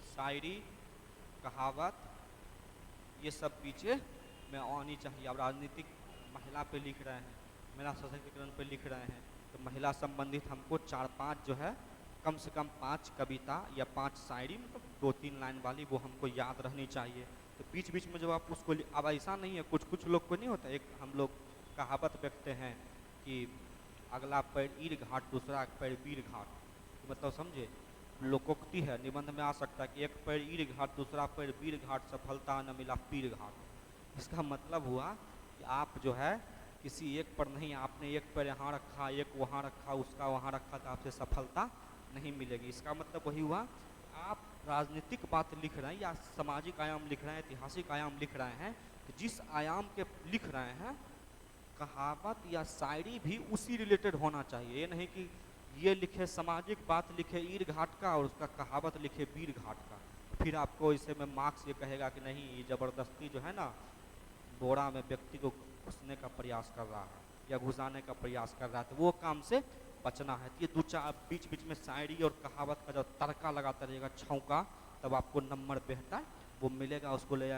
शायरी, कहावत, ये सब पीछे में आनी चाहिए। अब राजनीतिक महिला पे लिख रहे हैं, महिला सशक्तिकरण पे लिख रहे हैं, तो महिला संबंधित हमको 4-5 जो है, कम से कम 5 कविता या 5 शायरी, मतलब 2-3 लाइन वाली वो हमको याद रहनी चाहिए। तो बीच बीच में जब आप उसको, अब ऐसा नहीं है, कुछ कुछ लोग को नहीं होता, एक हम लोग कहावत रखते हैं कि अगला पैर ईर घाट दूसरा पैर वीर घाट, मतलब समझे, लोकोक्ति है, निबंध में आ सकता है कि एक पैर ईर घाट दूसरा पैर वीर घाट, सफलता न मिला पीर घाट। इसका मतलब हुआ कि आप जो है किसी एक पर नहीं, आपने एक पैर यहाँ रखा, एक वहाँ रखा, उसका वहाँ रखा, तो आपसे सफलता नहीं मिलेगी। इसका मतलब वही हुआ, आप राजनीतिक बात लिख रहे हैं या सामाजिक आयाम लिख रहे हैं, ऐतिहासिक आयाम लिख रहे हैं, तो जिस आयाम के लिख रहे हैं कहावत या शायरी भी उसी रिलेटेड होना चाहिए। ये नहीं कि ये लिखे सामाजिक बात लिखे ईर घाट का और उसका कहावत लिखे वीर घाट का, फिर आपको इसे में मार्क्स ये कहेगा कि नहीं ये ज़बरदस्ती जो है ना बोरा में व्यक्ति को घुसने का प्रयास कर रहा है या घुसाने का प्रयास कर रहा है, तो वो काम से बचना है। तो ये 2-4 बीच बीच में शायरी और कहावत का जब तड़का लगाता रहेगा छौंका, तब आपको नंबर बेहतर वो मिलेगा, उसको ले